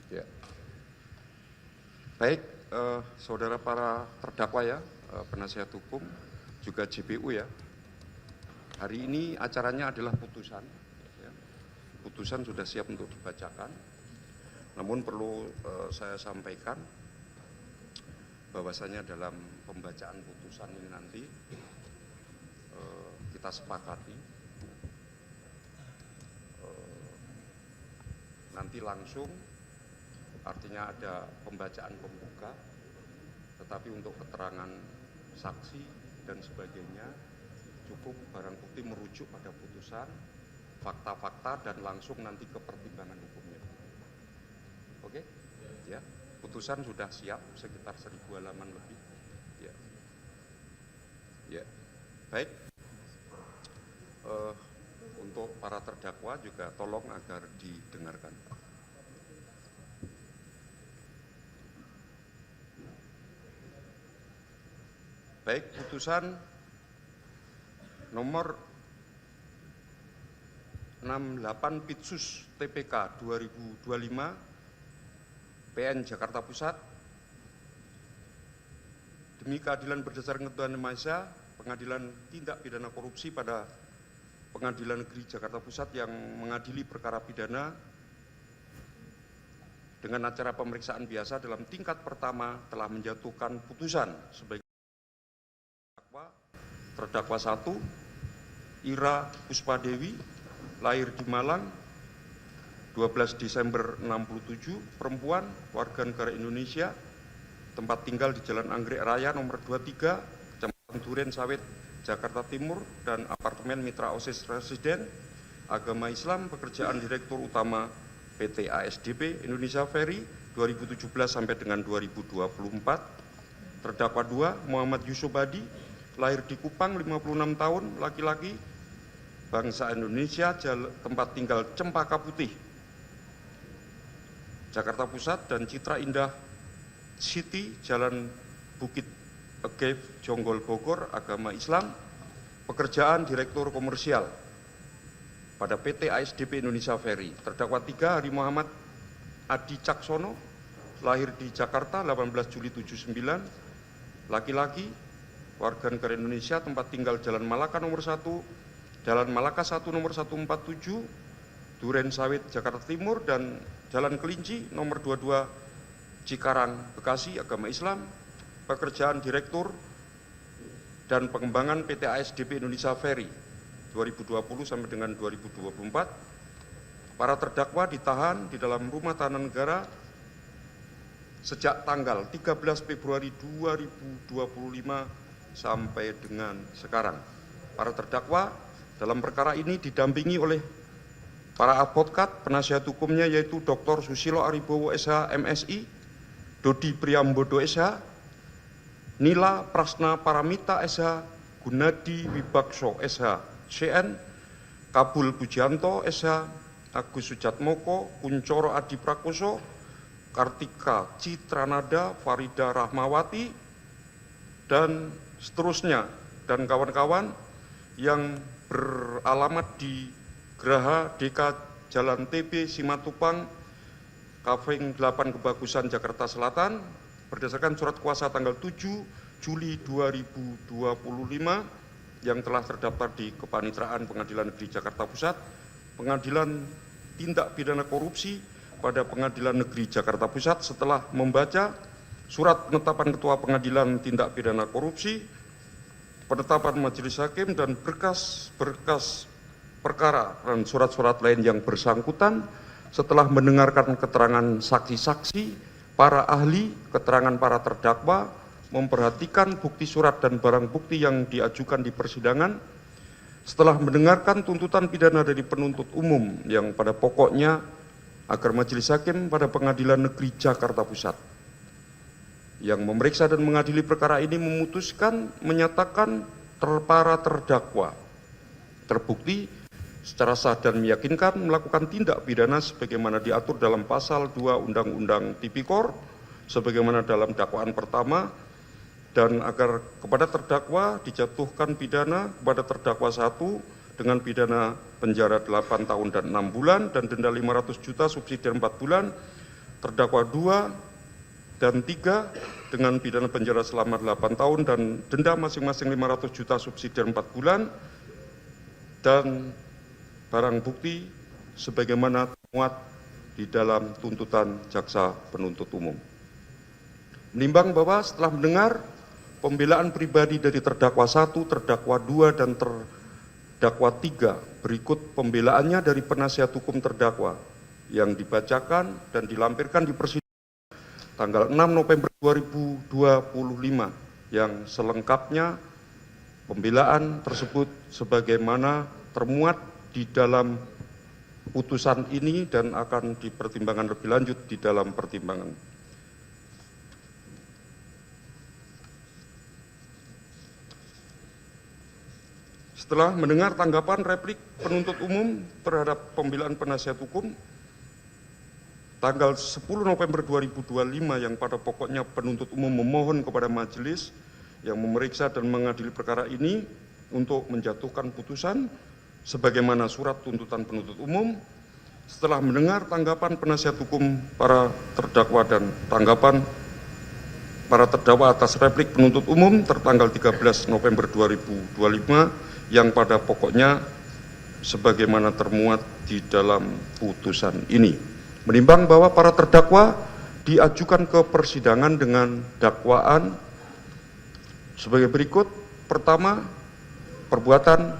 Ya. Baik, saudara para terdakwa ya, penasihat hukum, juga JPU ya. Hari ini acaranya adalah putusan. Ya. Putusan sudah siap untuk dibacakan. Namun perlu saya sampaikan bahwasanya dalam pembacaan putusan ini nanti kita sepakati nanti langsung, artinya ada pembacaan pembuka, tetapi untuk keterangan saksi dan sebagainya cukup barang bukti merujuk pada putusan, fakta-fakta, dan langsung nanti ke pertimbangan hukumnya. Oke? Ya, putusan sudah siap sekitar 1000 halaman lebih. Ya, ya. Baik. Untuk para terdakwa juga tolong agar didengarkan. Baik, putusan nomor 68 Pitsus TPK 2025 PN Jakarta Pusat. Demi keadilan berdasarkan ketentuan Yang Maha Esa, Pengadilan Tindak Pidana Korupsi pada Pengadilan Negeri Jakarta Pusat yang mengadili perkara pidana dengan acara pemeriksaan biasa dalam tingkat pertama telah menjatuhkan putusan sebagai terdakwa 1, Ira Puspadewi, lahir di Malang, 12 Desember 67, perempuan, warga negara Indonesia, tempat tinggal di Jalan Anggrek Raya nomor 23, Kecamatan Duren Sawit, Jakarta Timur, dan apartemen Mitra OSIS Residen, agama Islam, pekerjaan Direktur Utama PT ASDP Indonesia Ferry 2017 sampai dengan 2024. Terdakwa 2, Muhammad Yusuf Hadi, lahir di Kupang, 56 tahun, laki-laki, bangsa Indonesia, tempat tinggal Cempaka Putih, Jakarta Pusat, dan Citra Indah City, Jalan Bukit Egef, Jonggol, Bogor, agama Islam, pekerjaan Direktur Komersial pada PT ASDP Indonesia Ferry. Terdakwa 3, Hari Muhammad Adi Caksono, lahir di Jakarta, 18 Juli 79, laki-laki, warga negara Indonesia, tempat tinggal Jalan Malaka nomor 1, Jalan Malaka 1 nomor 147, Duren Sawit, Jakarta Timur, dan Jalan Kelinci nomor 22, Cikarang, Bekasi, agama Islam, pekerjaan Direktur dan Pengembangan PT ASDP Indonesia Ferry 2020 sampai dengan 2024. Para terdakwa ditahan di dalam rumah tahanan negara sejak tanggal 13 Februari 2025 sampai dengan sekarang. Para terdakwa dalam perkara ini didampingi oleh para advokat penasihat hukumnya, yaitu Dr. Susilo Aribowo SH MSI, Dodi Priambodo SH, Nila Prasna Paramita SH, Gunadi Wibakso SH CN, Kabul Pujianto SH, Agus Sujatmoko, Kuncoro Adi Prakoso, Kartika Citranada, Farida Rahmawati, dan seterusnya, dan kawan-kawan yang beralamat di Geraha Deka Jalan TB Simatupang, Kaving 8 Kebagusan, Jakarta Selatan, berdasarkan surat kuasa tanggal 7 Juli 2025 yang telah terdaftar di Kepanitraan Pengadilan Negeri Jakarta Pusat, Pengadilan Tindak Pidana Korupsi pada Pengadilan Negeri Jakarta Pusat setelah membaca surat penetapan Ketua Pengadilan Tindak Pidana Korupsi, penetapan Majelis Hakim, dan berkas-berkas perkara dan surat-surat lain yang bersangkutan, setelah mendengarkan keterangan saksi-saksi, para ahli, keterangan para terdakwa, memperhatikan bukti surat dan barang bukti yang diajukan di persidangan, setelah mendengarkan tuntutan pidana dari penuntut umum yang pada pokoknya agar Majelis Hakim pada Pengadilan Negeri Jakarta Pusat yang memeriksa dan mengadili perkara ini memutuskan menyatakan para terdakwa terbukti secara sah dan meyakinkan melakukan tindak pidana sebagaimana diatur dalam pasal 2 Undang-Undang Tipikor sebagaimana dalam dakwaan pertama, dan agar kepada terdakwa dijatuhkan pidana kepada terdakwa 1 dengan pidana penjara 8 tahun dan 6 bulan dan denda 500 juta subsidi 4 bulan, terdakwa 2 dan 3 dengan pidana penjara selama 8 tahun dan denda masing-masing 500 juta subsidi 4 bulan, dan barang bukti sebagaimana termuat di dalam tuntutan jaksa penuntut umum. Menimbang bahwa setelah mendengar pembelaan pribadi dari terdakwa 1, terdakwa 2, dan terdakwa 3, berikut pembelaannya dari penasihat hukum terdakwa yang dibacakan dan dilampirkan di persidangan tanggal 6 November 2025, yang selengkapnya pembelaan tersebut sebagaimana termuat di dalam putusan ini dan akan dipertimbangkan lebih lanjut di dalam pertimbangan. Setelah mendengar tanggapan replik penuntut umum terhadap pembelaan penasihat hukum, tanggal 10 November 2025 yang pada pokoknya penuntut umum memohon kepada majelis yang memeriksa dan mengadili perkara ini untuk menjatuhkan putusan sebagaimana surat tuntutan penuntut umum. Setelah mendengar tanggapan penasihat hukum para terdakwa dan tanggapan para terdakwa atas replik penuntut umum tertanggal 13 November 2025 yang pada pokoknya sebagaimana termuat di dalam putusan ini. Menimbang bahwa para terdakwa diajukan ke persidangan dengan dakwaan sebagai berikut. Pertama, perbuatan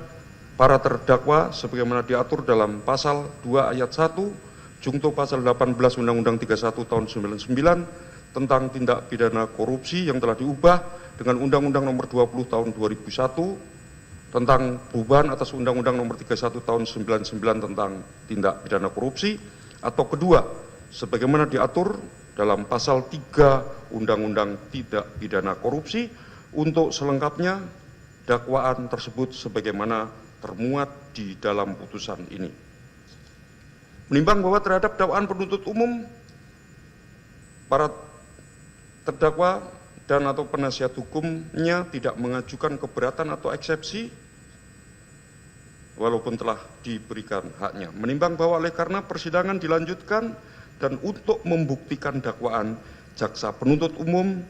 para terdakwa sebagaimana diatur dalam pasal 2 ayat 1 jungto pasal 18 Undang-Undang 31 tahun 99 tentang tindak pidana korupsi yang telah diubah dengan Undang-Undang nomor 20 tahun 2001 tentang perubahan atas Undang-Undang nomor 31 tahun 99 tentang tindak pidana korupsi, atau kedua, sebagaimana diatur dalam pasal 3 Undang-Undang Tindak Pidana Korupsi. Untuk selengkapnya dakwaan tersebut sebagaimana termuat di dalam putusan ini. Menimbang bahwa terhadap dakwaan penuntut umum para terdakwa dan atau penasihat hukumnya tidak mengajukan keberatan atau eksepsi walaupun telah diberikan haknya. Menimbang bahwa oleh karena persidangan dilanjutkan dan untuk membuktikan dakwaan, jaksa penuntut umum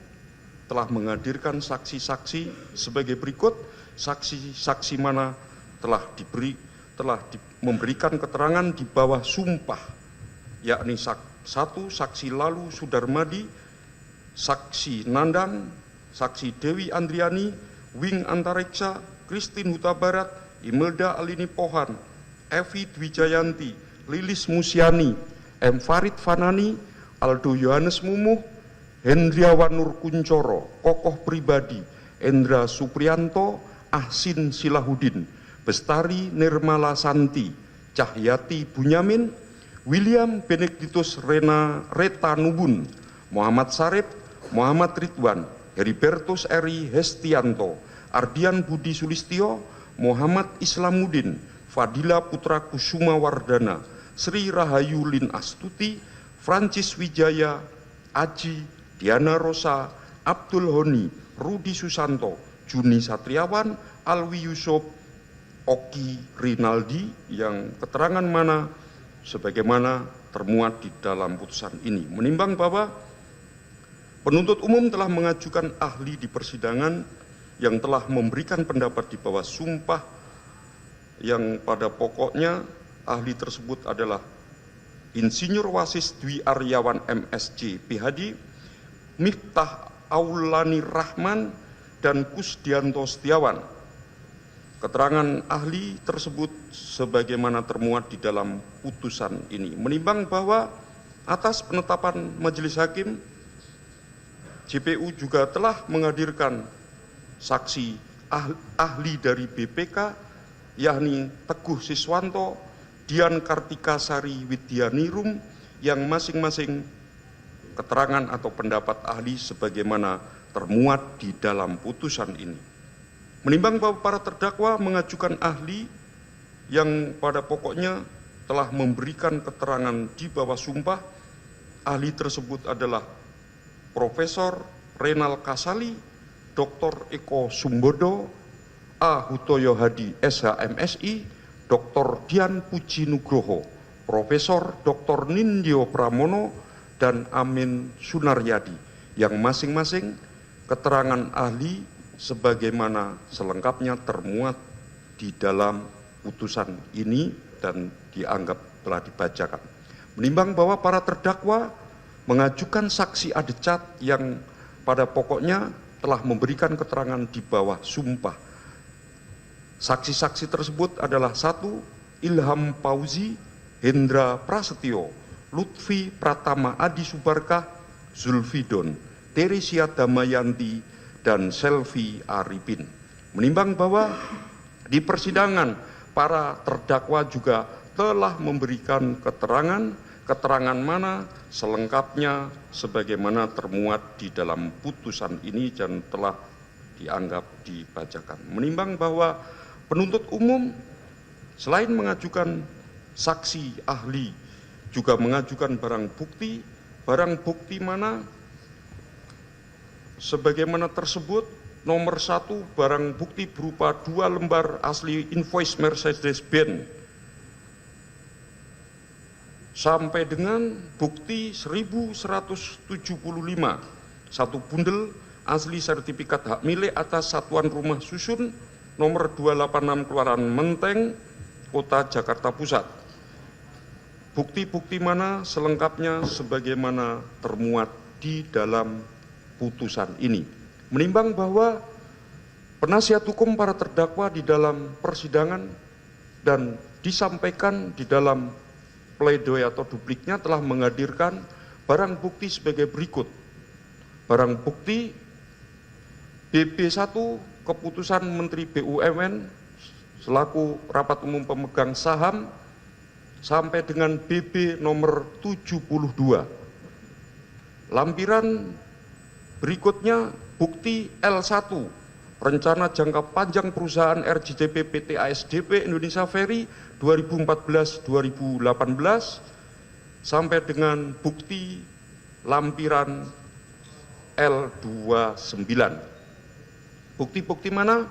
telah menghadirkan saksi-saksi sebagai berikut. Saksi-saksi mana telah memberikan keterangan di bawah sumpah, yakni 1 saksi Lalu Sudarmadi, saksi Nandang, saksi Dewi Andriani, Wing Antareksa, Christine Huta Barat, Imelda Alini Pohan, Evi Dwijayanti, Lilis Musiani, M. Farid Fanani, Aldo Yohanes Mumuh, Hendriawan Nur Kuncoro, Kokoh Pribadi, Endra Suprianto, Ahsin Silahudin, Bestari Nirmala Santi, Cahyati Bunyamin, William Benedictus Reta Nubun, Muhammad Sarip, Muhammad Ridwan, Heribertus Eri Hestianto, Ardian Budi Sulistyo, Muhammad Islamuddin, Fadila Putra Kusuma Wardana, Sri Rahayu Lin Astuti, Francis Wijaya, Aji, Diana Rosa, Abdul Honi, Rudi Susanto, Juni Satriawan, Alwi Yusuf, Oki Rinaldi, yang keterangan mana sebagaimana termuat di dalam putusan ini. Menimbang bahwa penuntut umum telah mengajukan ahli di persidangan yang telah memberikan pendapat di bawah sumpah, yang pada pokoknya ahli tersebut adalah Insinyur Wasis Dwi Aryawan MSc PhD, Miftah Aulani Rahman, dan Kusdianto Setiawan. Keterangan ahli tersebut sebagaimana termuat di dalam putusan ini. Menimbang bahwa atas penetapan majelis hakim, JPU juga telah menghadirkan saksi ahli dari BPK, yakni Teguh Siswanto, Dian Kartika Sari Widyanirum, yang masing-masing keterangan atau pendapat ahli sebagaimana termuat di dalam putusan ini. Menimbang bahwa para terdakwa mengajukan ahli yang pada pokoknya telah memberikan keterangan di bawah sumpah, ahli tersebut adalah Profesor Renal Kasali, Dr. Eko Sumbodo, A. Hutoyo Hadi, SHMSI, Dr. Dian Puji Nugroho, Profesor Dr. Nindyo Pramono, dan Amin Sunaryadi, yang masing-masing keterangan ahli sebagaimana selengkapnya termuat di dalam putusan ini dan dianggap telah dibacakan. Menimbang bahwa para terdakwa mengajukan saksi adecat yang pada pokoknya telah memberikan keterangan di bawah sumpah. Saksi-saksi tersebut adalah 1. Ilham Fauzi, Hendra Prasetyo, Lutfi Pratama Adi Subarkah, Zulfidon, Teresia Damayanti, dan Selvi Arifin. Menimbang bahwa di persidangan para terdakwa juga telah memberikan keterangan mana selengkapnya sebagaimana termuat di dalam putusan ini dan telah dianggap dibacakan. Menimbang bahwa penuntut umum selain mengajukan saksi ahli juga mengajukan barang bukti mana sebagaimana tersebut. Nomor 1, barang bukti berupa 2 lembar asli invoice Mercedes-Benz sampai dengan bukti 1175, 1 bundel asli sertifikat hak milik atas satuan rumah susun nomor 286 Kelurahan Menteng, Kota Jakarta Pusat. Bukti-bukti mana selengkapnya sebagaimana termuat di dalam putusan ini. Menimbang bahwa penasihat hukum para terdakwa di dalam persidangan dan disampaikan di dalam pledoi atau dupliknya telah menghadirkan barang bukti sebagai berikut. Barang bukti BB1 keputusan Menteri BUMN selaku rapat umum pemegang saham sampai dengan BB nomor 72. Lampiran berikutnya bukti L1 rencana jangka panjang perusahaan RJDP PT ASDP Indonesia Ferry 2014-2018 sampai dengan bukti lampiran L29. Bukti-bukti mana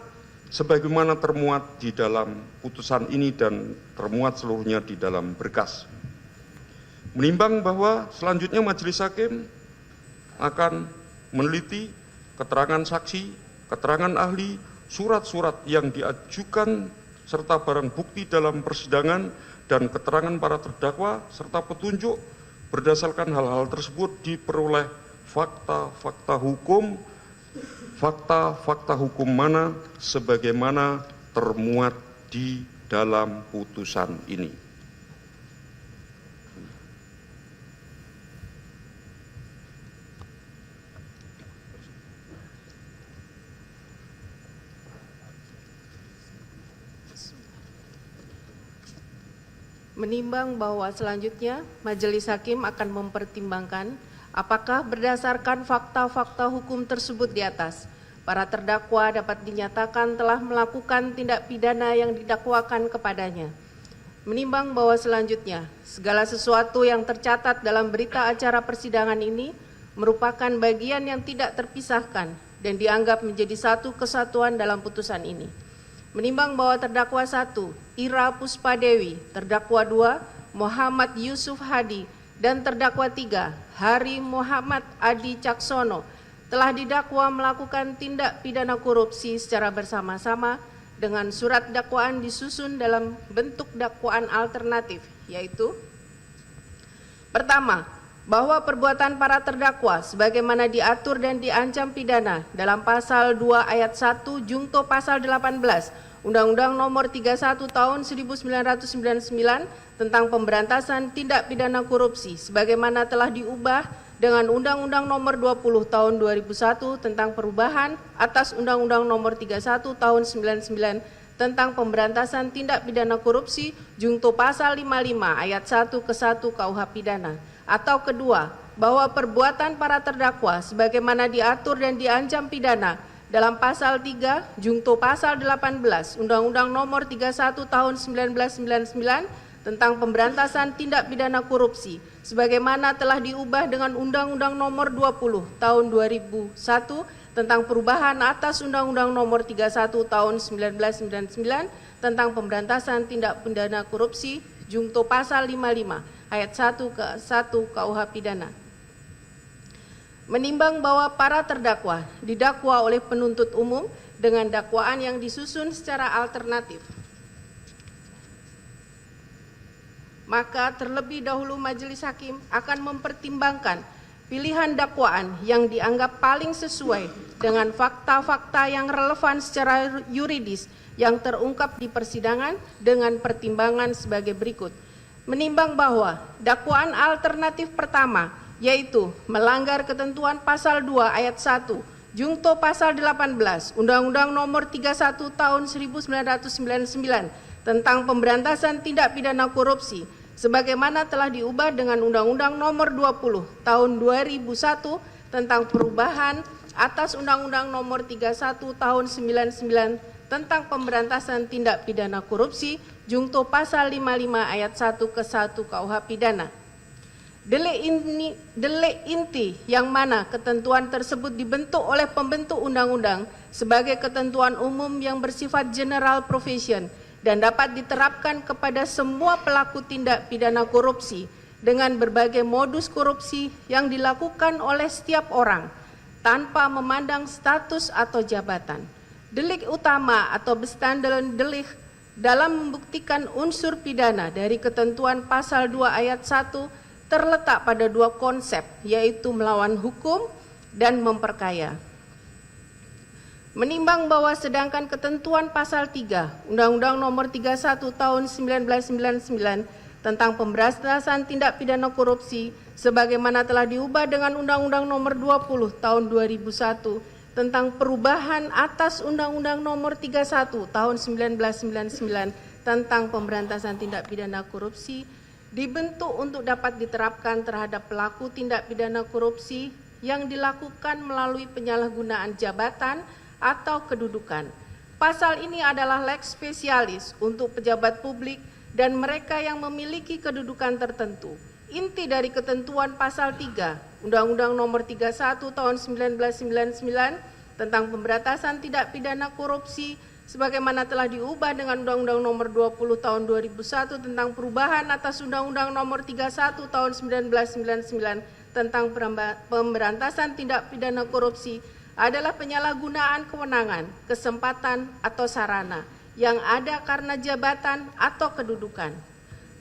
sebagaimana termuat di dalam putusan ini dan termuat seluruhnya di dalam berkas. Menimbang bahwa selanjutnya majelis hakim akan meneliti keterangan saksi, keterangan ahli, surat-surat yang diajukan serta barang bukti dalam persidangan dan keterangan para terdakwa serta petunjuk. Berdasarkan hal-hal tersebut diperoleh fakta-fakta hukum mana sebagaimana termuat di dalam putusan ini. Menimbang bahwa selanjutnya majelis hakim akan mempertimbangkan apakah berdasarkan fakta-fakta hukum tersebut di atas, para terdakwa dapat dinyatakan telah melakukan tindak pidana yang didakwakan kepadanya. Menimbang bahwa selanjutnya segala sesuatu yang tercatat dalam berita acara persidangan ini merupakan bagian yang tidak terpisahkan dan dianggap menjadi satu kesatuan dalam putusan ini. Menimbang bahwa terdakwa 1, Ira Puspadewi, terdakwa 2, Muhammad Yusuf Hadi, dan terdakwa 3, Hari Muhammad Adi Caksono, telah didakwa melakukan tindak pidana korupsi secara bersama-sama dengan surat dakwaan disusun dalam bentuk dakwaan alternatif, yaitu: pertama, bahwa perbuatan para terdakwa sebagaimana diatur dan diancam pidana dalam pasal 2 ayat 1 jungto pasal 18 Undang-Undang Nomor 31 Tahun 1999 tentang pemberantasan tindak pidana korupsi sebagaimana telah diubah dengan Undang-Undang Nomor 20 Tahun 2001 tentang perubahan atas Undang-Undang Nomor 31 Tahun 99 tentang pemberantasan tindak pidana korupsi jungto pasal 55 ayat 1 ke 1 KUH pidana. Atau kedua, bahwa perbuatan para terdakwa sebagaimana diatur dan diancam pidana dalam pasal 3 jungto pasal 18 Undang-Undang Nomor 31 Tahun 1999 tentang pemberantasan tindak pidana korupsi sebagaimana telah diubah dengan Undang-Undang Nomor 20 Tahun 2001 tentang perubahan atas Undang-Undang Nomor 31 Tahun 1999 tentang pemberantasan tindak pidana korupsi jungto pasal 55 ayat 1 ke 1 KUH pidana. Menimbang bahwa para terdakwa didakwa oleh penuntut umum dengan dakwaan yang disusun secara alternatif, maka terlebih dahulu majelis hakim akan mempertimbangkan pilihan dakwaan yang dianggap paling sesuai dengan fakta-fakta yang relevan secara yuridis yang terungkap di persidangan dengan pertimbangan sebagai berikut. Menimbang bahwa dakwaan alternatif pertama, yaitu melanggar ketentuan pasal 2 ayat 1, Jungto pasal 18, Undang-Undang Nomor 31 Tahun 1999 tentang pemberantasan tindak pidana korupsi, sebagaimana telah diubah dengan Undang-Undang Nomor 20 Tahun 2001 tentang perubahan atas Undang-Undang Nomor 31 Tahun 99 tentang pemberantasan tindak pidana korupsi, Jungto pasal 55 ayat 1 ke 1 KUH pidana. Delik inti yang mana ketentuan tersebut dibentuk oleh pembentuk undang-undang sebagai ketentuan umum yang bersifat general provision dan dapat diterapkan kepada semua pelaku tindak pidana korupsi dengan berbagai modus korupsi yang dilakukan oleh setiap orang tanpa memandang status atau jabatan. Delik utama atau bestandalan delik dalam membuktikan unsur pidana dari ketentuan pasal 2 ayat 1 terletak pada dua konsep, yaitu melawan hukum dan memperkaya. Menimbang bahwa sedangkan ketentuan pasal 3 Undang-Undang Nomor 31 Tahun 1999 tentang pemberantasan tindak pidana korupsi sebagaimana telah diubah dengan Undang-Undang Nomor 20 Tahun 2001 tentang perubahan atas Undang-Undang Nomor 31 Tahun 1999 tentang pemberantasan tindak pidana korupsi dibentuk untuk dapat diterapkan terhadap pelaku tindak pidana korupsi yang dilakukan melalui penyalahgunaan jabatan atau kedudukan. Pasal ini adalah lex specialis untuk pejabat publik dan mereka yang memiliki kedudukan tertentu. Inti dari ketentuan pasal 3 Undang-Undang Nomor 31 Tahun 1999 tentang pemberantasan tindak pidana korupsi sebagaimana telah diubah dengan Undang-Undang Nomor 20 Tahun 2001 tentang perubahan atas Undang-Undang Nomor 31 Tahun 1999 tentang pemberantasan tindak pidana korupsi adalah penyalahgunaan kewenangan, kesempatan atau sarana yang ada karena jabatan atau kedudukan.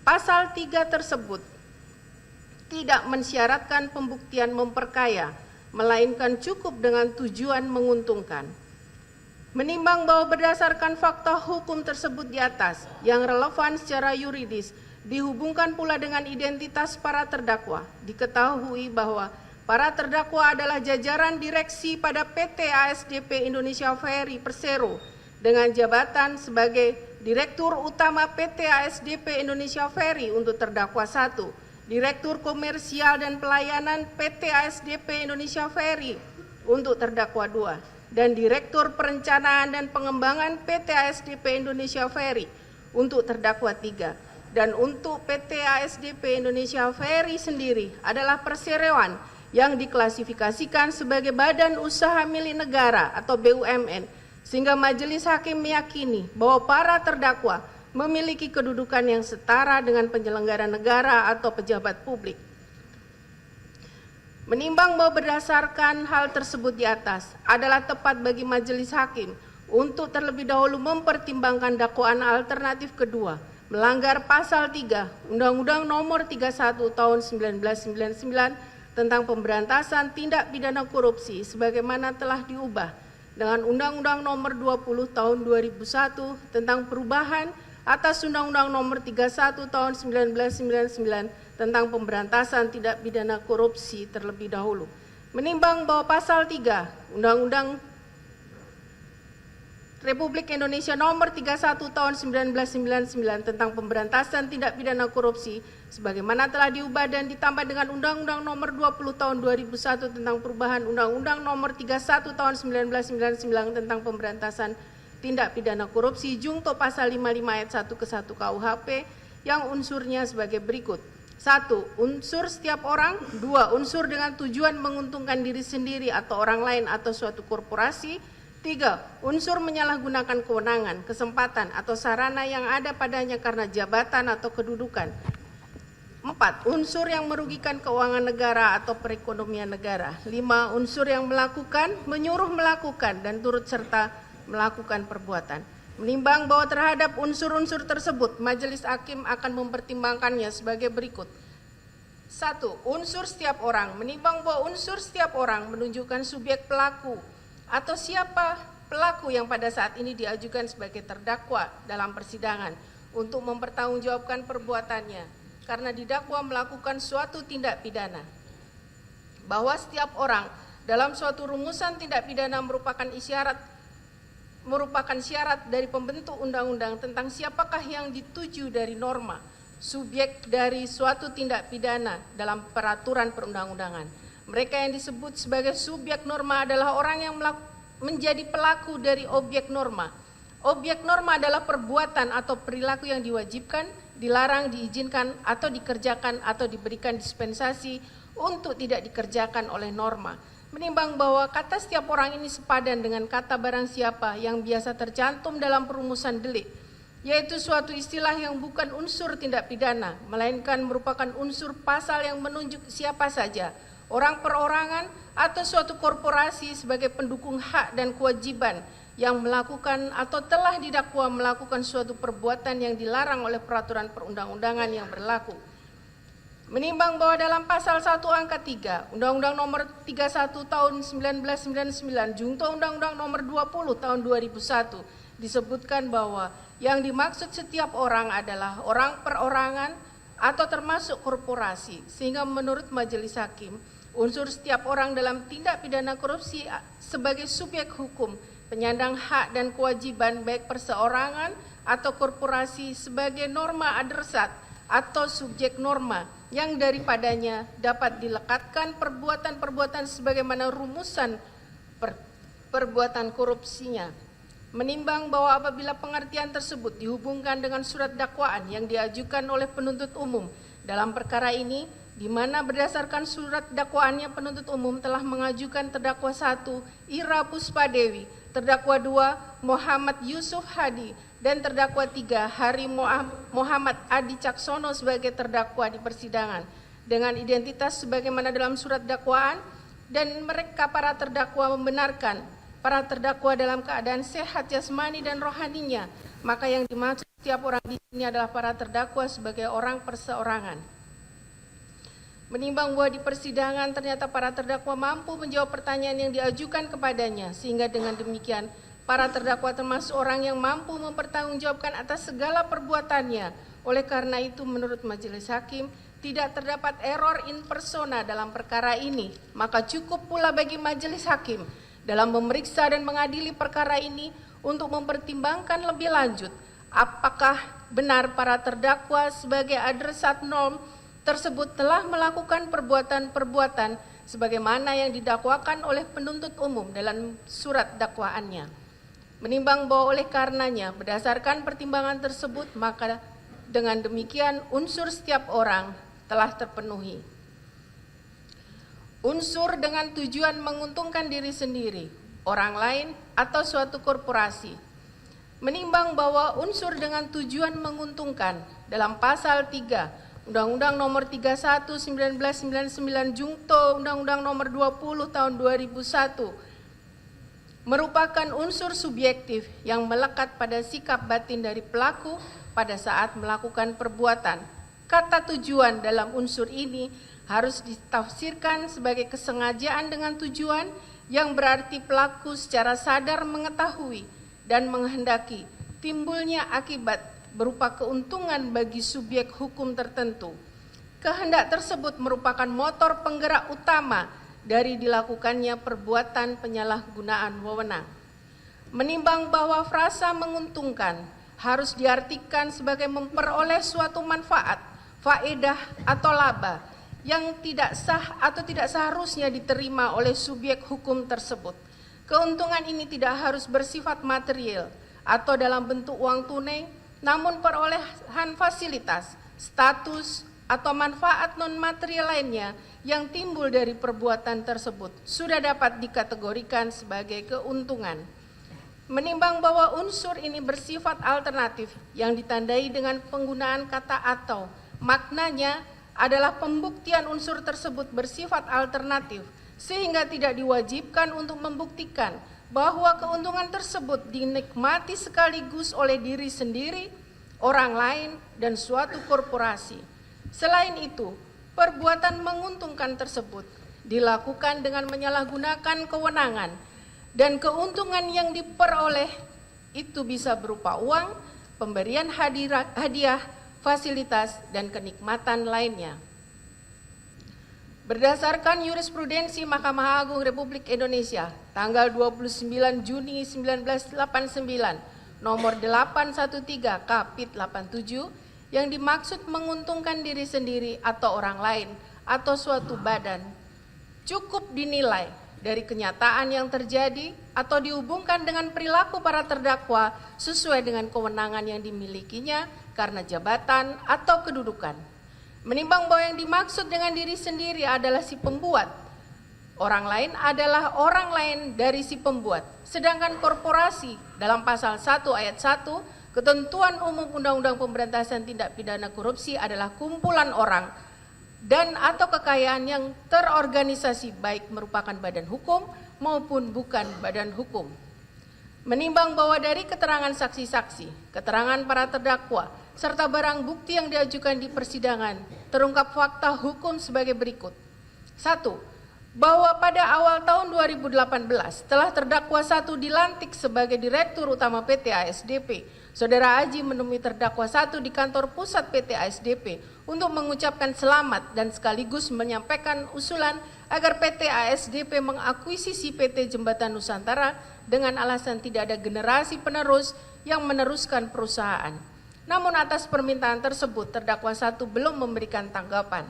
Pasal 3 tersebut tidak mensyaratkan pembuktian memperkaya, melainkan cukup dengan tujuan menguntungkan. Menimbang bahwa berdasarkan fakta hukum tersebut di atas yang relevan secara yuridis dihubungkan pula dengan identitas para terdakwa, diketahui bahwa para terdakwa adalah jajaran direksi pada PT ASDP Indonesia Ferry Persero dengan jabatan sebagai Direktur Utama PT ASDP Indonesia Ferry untuk terdakwa 1, Direktur Komersial dan Pelayanan PT ASDP Indonesia Ferry untuk terdakwa 2, dan Direktur Perencanaan dan Pengembangan PT ASDP Indonesia Ferry untuk terdakwa 3. Dan untuk PT ASDP Indonesia Ferry sendiri adalah perseroan yang diklasifikasikan sebagai badan usaha milik negara atau BUMN, sehingga majelis hakim meyakini bahwa para terdakwa memiliki kedudukan yang setara dengan penyelenggara negara atau pejabat publik. Menimbang bahwa berdasarkan hal tersebut di atas adalah tepat bagi majelis hakim untuk terlebih dahulu mempertimbangkan dakwaan alternatif kedua, melanggar pasal 3 Undang-Undang Nomor 31 Tahun 1999 tentang pemberantasan tindak pidana korupsi sebagaimana telah diubah dengan Undang-Undang Nomor 20 Tahun 2001 tentang perubahan atas Undang-Undang Nomor 31 Tahun 1999 tentang pemberantasan tindak pidana korupsi terlebih dahulu. Menimbang bahwa pasal 3 Undang-Undang Republik Indonesia Nomor 31 Tahun 1999 tentang pemberantasan tindak pidana korupsi sebagaimana telah diubah dan ditambah dengan Undang-Undang Nomor 20 Tahun 2001 tentang perubahan Undang-Undang Nomor 31 Tahun 1999 tentang pemberantasan tindak pidana korupsi Jungto pasal 55 ayat 1 ke 1 KUHP yang unsurnya sebagai berikut. 1. Unsur setiap orang. 2. Unsur dengan tujuan menguntungkan diri sendiri atau orang lain atau suatu korporasi. 3. Unsur menyalahgunakan kewenangan, kesempatan atau sarana yang ada padanya karena jabatan atau kedudukan. 4. Unsur yang merugikan keuangan negara atau perekonomian negara. 5. Unsur yang melakukan, menyuruh melakukan, dan turut serta melakukan perbuatan. Menimbang bahwa terhadap unsur-unsur tersebut, Majelis Hakim akan mempertimbangkannya sebagai berikut. 1. Unsur setiap orang. Menimbang bahwa unsur setiap orang menunjukkan subjek pelaku atau siapa pelaku yang pada saat ini diajukan sebagai terdakwa dalam persidangan untuk mempertanggungjawabkan perbuatannya karena didakwa melakukan suatu tindak pidana. Bahwa setiap orang dalam suatu rumusan tindak pidana merupakan syarat dari pembentuk undang-undang tentang siapakah yang dituju dari norma subjek dari suatu tindak pidana dalam peraturan perundang-undangan. Mereka yang disebut sebagai subjek norma adalah orang yang menjadi pelaku dari objek norma. Objek norma adalah perbuatan atau perilaku yang diwajibkan, dilarang, diizinkan, atau dikerjakan atau diberikan dispensasi untuk tidak dikerjakan oleh norma. Menimbang bahwa kata setiap orang ini sepadan dengan kata barang siapa yang biasa tercantum dalam perumusan delik, yaitu suatu istilah yang bukan unsur tindak pidana, melainkan merupakan unsur pasal yang menunjuk siapa saja, orang perorangan atau suatu korporasi sebagai pendukung hak dan kewajiban yang melakukan atau telah didakwa melakukan suatu perbuatan yang dilarang oleh peraturan perundang-undangan yang berlaku. Menimbang bahwa dalam pasal 1 angka 3 Undang-Undang Nomor 31 Tahun 1999 junto Undang-Undang Nomor 20 Tahun 2001 disebutkan bahwa yang dimaksud setiap orang adalah orang perorangan atau termasuk korporasi, sehingga menurut Majelis Hakim unsur setiap orang dalam tindak pidana korupsi sebagai subjek hukum penyandang hak dan kewajiban baik perseorangan atau korporasi sebagai norma adresat atau subjek norma yang daripadanya dapat dilekatkan perbuatan-perbuatan sebagaimana rumusan perbuatan korupsinya. Menimbang bahwa apabila pengertian tersebut dihubungkan dengan surat dakwaan yang diajukan oleh penuntut umum dalam perkara ini, di mana berdasarkan surat dakwaannya penuntut umum telah mengajukan terdakwa 1 Ira Puspadewi, terdakwa 2 Muhammad Yusuf Hadi, dan terdakwa 3 Hari Muhammad Adi Caksono sebagai terdakwa di persidangan dengan identitas sebagaimana dalam surat dakwaan, dan mereka para terdakwa membenarkan para terdakwa dalam keadaan sehat jasmani dan rohaninya, maka yang dimaksud setiap orang di sini adalah para terdakwa sebagai orang perseorangan. Menimbang bahwa di persidangan ternyata para terdakwa mampu menjawab pertanyaan yang diajukan kepadanya, sehingga dengan demikian para terdakwa termasuk orang yang mampu mempertanggungjawabkan atas segala perbuatannya. Oleh karena itu menurut Majelis Hakim tidak terdapat error in persona dalam perkara ini, maka cukup pula bagi Majelis Hakim dalam memeriksa dan mengadili perkara ini untuk mempertimbangkan lebih lanjut apakah benar para terdakwa sebagai adresat norm tersebut telah melakukan perbuatan-perbuatan sebagaimana yang didakwakan oleh penuntut umum dalam surat dakwaannya. Menimbang bahwa oleh karenanya berdasarkan pertimbangan tersebut, maka dengan demikian unsur setiap orang telah terpenuhi. Unsur dengan tujuan menguntungkan diri sendiri, orang lain, atau suatu korporasi. Menimbang bahwa unsur dengan tujuan menguntungkan dalam pasal 3 Undang-Undang Nomor 31 1999 junto Undang-Undang Nomor 20 Tahun 2001 merupakan unsur subjektif yang melekat pada sikap batin dari pelaku pada saat melakukan perbuatan. Kata tujuan dalam unsur ini harus ditafsirkan sebagai kesengajaan dengan tujuan yang berarti pelaku secara sadar mengetahui dan menghendaki timbulnya akibat berupa keuntungan bagi subjek hukum tertentu. Kehendak tersebut merupakan motor penggerak utama dari dilakukannya perbuatan penyalahgunaan wewenang. Menimbang bahwa frasa menguntungkan harus diartikan sebagai memperoleh suatu manfaat, faedah atau laba yang tidak sah atau tidak seharusnya diterima oleh subjek hukum tersebut. Keuntungan ini tidak harus bersifat material atau dalam bentuk uang tunai, namun perolehan fasilitas, status, atau manfaat non-material lainnya yang timbul dari perbuatan tersebut sudah dapat dikategorikan sebagai keuntungan. Menimbang bahwa unsur ini bersifat alternatif yang ditandai dengan penggunaan kata atau, maknanya adalah pembuktian unsur tersebut bersifat alternatif sehingga tidak diwajibkan untuk membuktikan bahwa keuntungan tersebut dinikmati sekaligus oleh diri sendiri, orang lain, dan suatu korporasi. Selain itu, perbuatan menguntungkan tersebut dilakukan dengan menyalahgunakan kewenangan dan keuntungan yang diperoleh itu bisa berupa uang, pemberian hadiah, fasilitas, dan kenikmatan lainnya. Berdasarkan jurisprudensi Mahkamah Agung Republik Indonesia tanggal 29 Juni 1989 nomor 813 Kapit 87, yang dimaksud menguntungkan diri sendiri atau orang lain atau suatu badan cukup dinilai dari kenyataan yang terjadi atau dihubungkan dengan perilaku para terdakwa sesuai dengan kewenangan yang dimilikinya karena jabatan atau kedudukan. Menimbang bahwa yang dimaksud dengan diri sendiri adalah si pembuat, orang lain adalah orang lain dari si pembuat. Sedangkan korporasi dalam pasal 1 ayat 1 ketentuan umum Undang-Undang Pemberantasan Tindak Pidana Korupsi adalah kumpulan orang dan atau kekayaan yang terorganisasi baik merupakan badan hukum maupun bukan badan hukum. Menimbang bahwa dari keterangan saksi-saksi, keterangan para terdakwa, serta barang bukti yang diajukan di persidangan, terungkap fakta hukum sebagai berikut. 1. Bahwa pada awal tahun 2018, telah terdakwa 1 dilantik sebagai Direktur Utama PT ASDP, Saudara Aji menemui terdakwa 1 di kantor pusat PT ASDP untuk mengucapkan selamat dan sekaligus menyampaikan usulan agar PT ASDP mengakuisisi PT Jembatan Nusantara dengan alasan tidak ada generasi penerus yang meneruskan perusahaan. Namun atas permintaan tersebut terdakwa 1 belum memberikan tanggapan.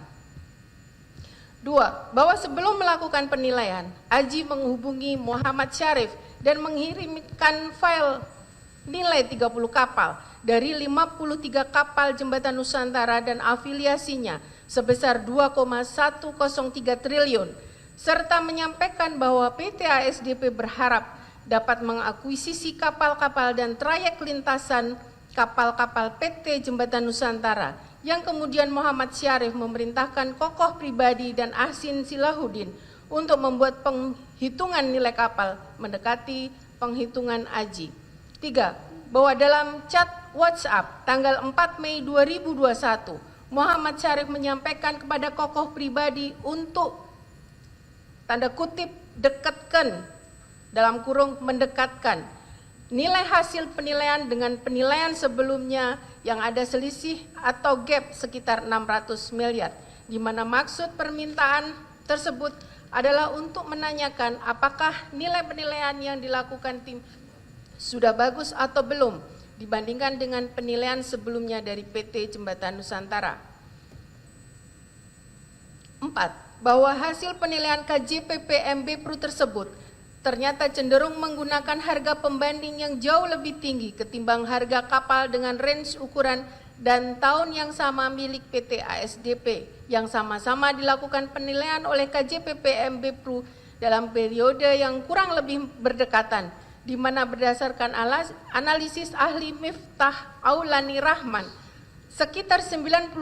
2. Bahwa sebelum melakukan penilaian, Aji menghubungi Muhammad Syarif dan mengirimkan file nilai 30 kapal dari 53 kapal Jembatan Nusantara dan afiliasinya sebesar 2,103 triliun, serta menyampaikan bahwa PT ASDP berharap dapat mengakuisisi kapal-kapal dan trayek lintasan kapal-kapal PT Jembatan Nusantara, yang kemudian Muhammad Syarif memerintahkan Kokoh pribadi dan Ahsin Silahuddin untuk membuat penghitungan nilai kapal mendekati penghitungan Aji. 3. Bahwa dalam chat WhatsApp tanggal 4 Mei 2021, Muhammad Syarif menyampaikan kepada Kokoh pribadi untuk tanda kutip dekatkan, dalam kurung mendekatkan, nilai hasil penilaian dengan penilaian sebelumnya yang ada selisih atau gap sekitar 600 miliar, di mana maksud permintaan tersebut adalah untuk menanyakan apakah nilai penilaian yang dilakukan tim sudah bagus atau belum dibandingkan dengan penilaian sebelumnya dari PT Jembatan Nusantara. 4. Bahwa hasil penilaian KJP PMB-Pro tersebut ternyata cenderung menggunakan harga pembanding yang jauh lebih tinggi ketimbang harga kapal dengan range ukuran dan tahun yang sama milik PT ASDP yang sama-sama dilakukan penilaian oleh KJP PMB-Pro dalam periode yang kurang lebih berdekatan, di mana berdasarkan analisis ahli Miftah Aulani Rahman, sekitar 97%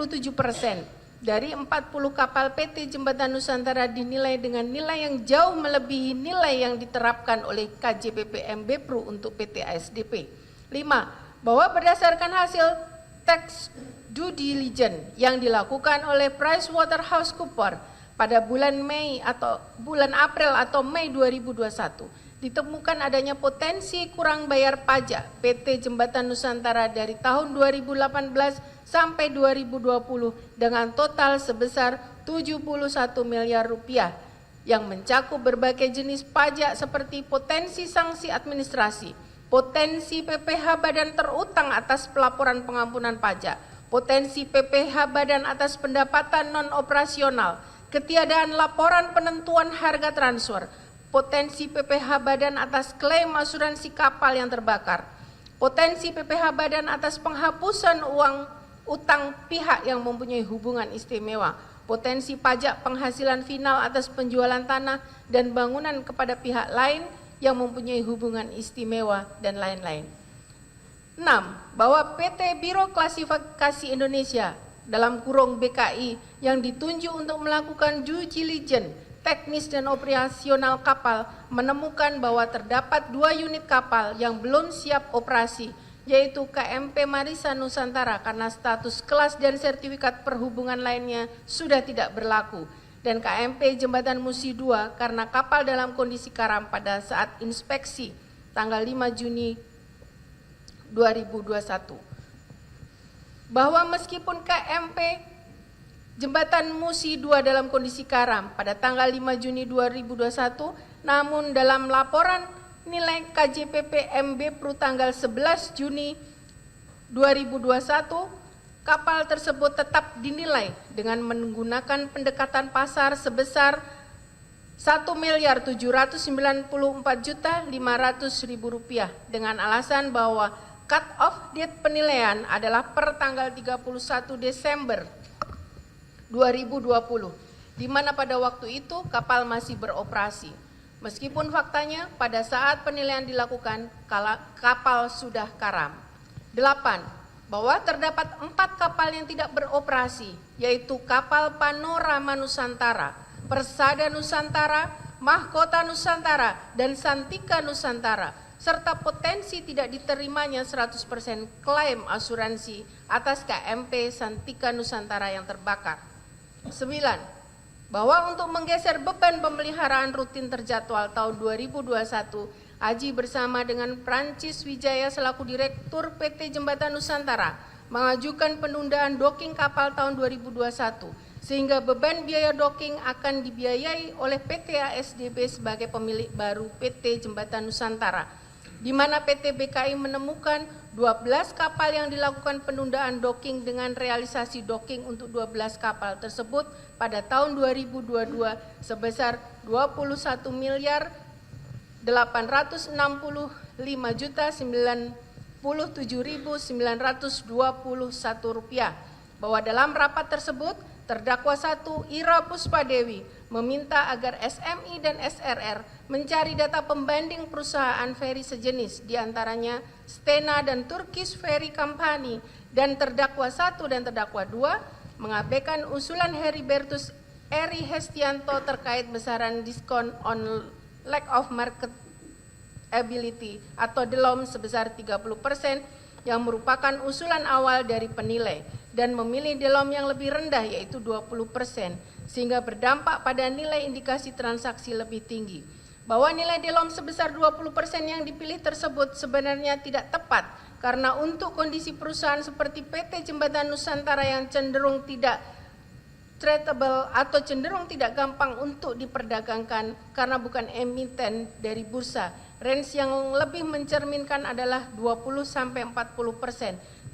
dari 40 kapal PT Jembatan Nusantara dinilai dengan nilai yang jauh melebihi nilai yang diterapkan oleh KJP PMB-Pro untuk PT ASDP. 5. Bahwa berdasarkan hasil tax due diligence yang dilakukan oleh PricewaterhouseCoopers pada bulan April atau Mei 2021, ditemukan adanya potensi kurang bayar pajak PT Jembatan Nusantara dari tahun 2018 sampai 2020 dengan total sebesar 71 miliar rupiah yang mencakup berbagai jenis pajak seperti potensi sanksi administrasi, potensi PPh badan terutang atas pelaporan pengampunan pajak, potensi PPh badan atas pendapatan non-operasional, ketiadaan laporan penentuan harga transfer, potensi PPh badan atas klaim asuransi kapal yang terbakar, potensi PPh badan atas penghapusan utang pihak yang mempunyai hubungan istimewa, potensi pajak penghasilan final atas penjualan tanah dan bangunan kepada pihak lain yang mempunyai hubungan istimewa, dan lain-lain. 6. Bahwa PT Biro Klasifikasi Indonesia dalam kurung BKI yang ditunjuk untuk melakukan due diligence teknis dan operasional kapal menemukan bahwa terdapat 2 unit kapal yang belum siap operasi, yaitu KMP Marisa Nusantara karena status kelas dan sertifikat perhubungan lainnya sudah tidak berlaku, dan KMP Jembatan Musi II karena kapal dalam kondisi karam pada saat inspeksi tanggal 5 Juni 2021. Bahwa meskipun KMP Jembatan Musi II dalam kondisi karam pada tanggal 5 Juni 2021, namun dalam laporan nilai KJPP MB Pru tanggal 11 Juni 2021, kapal tersebut tetap dinilai dengan menggunakan pendekatan pasar sebesar Rp1.794.500.000 dengan alasan bahwa cut off date penilaian adalah per tanggal 31 Desember 2020, di mana pada waktu itu kapal masih beroperasi. Meskipun faktanya pada saat penilaian dilakukan kapal sudah karam. 8. Bahwa terdapat 4 kapal yang tidak beroperasi, yaitu kapal Panorama Nusantara, Persada Nusantara, Mahkota Nusantara, dan Santika Nusantara, serta potensi tidak diterimanya 100% klaim asuransi atas KMP Santika Nusantara yang terbakar. 9. Bahwa untuk menggeser beban pemeliharaan rutin terjadwal tahun 2021, Aji bersama dengan Prancis Wijaya selaku Direktur PT Jembatan Nusantara mengajukan penundaan docking kapal tahun 2021, sehingga beban biaya docking akan dibiayai oleh PT ASDP sebagai pemilik baru PT Jembatan Nusantara, di mana PT BKI menemukan 12 kapal yang dilakukan penundaan docking dengan realisasi docking untuk 12 kapal tersebut pada tahun 2022 sebesar Rp21.097.921, bahwa dalam rapat tersebut terdakwa 1 Ira Puspadewi meminta agar SMI dan SRR mencari data pembanding perusahaan ferry sejenis, diantaranya Stena dan Turkish Ferry Company, dan terdakwa 1 dan terdakwa 2 mengabaikan usulan Heribertus Eri Hestianto terkait besaran diskon on lack of marketability atau DELOM sebesar 30% yang merupakan usulan awal dari penilai, dan memilih DELOM yang lebih rendah yaitu 20%, sehingga berdampak pada nilai indikasi transaksi lebih tinggi. Bahwa nilai DELOM sebesar 20% yang dipilih tersebut sebenarnya tidak tepat, karena untuk kondisi perusahaan seperti PT Jembatan Nusantara yang cenderung tidak tradable atau cenderung tidak gampang untuk diperdagangkan karena bukan emiten dari bursa, range yang lebih mencerminkan adalah 20-40%.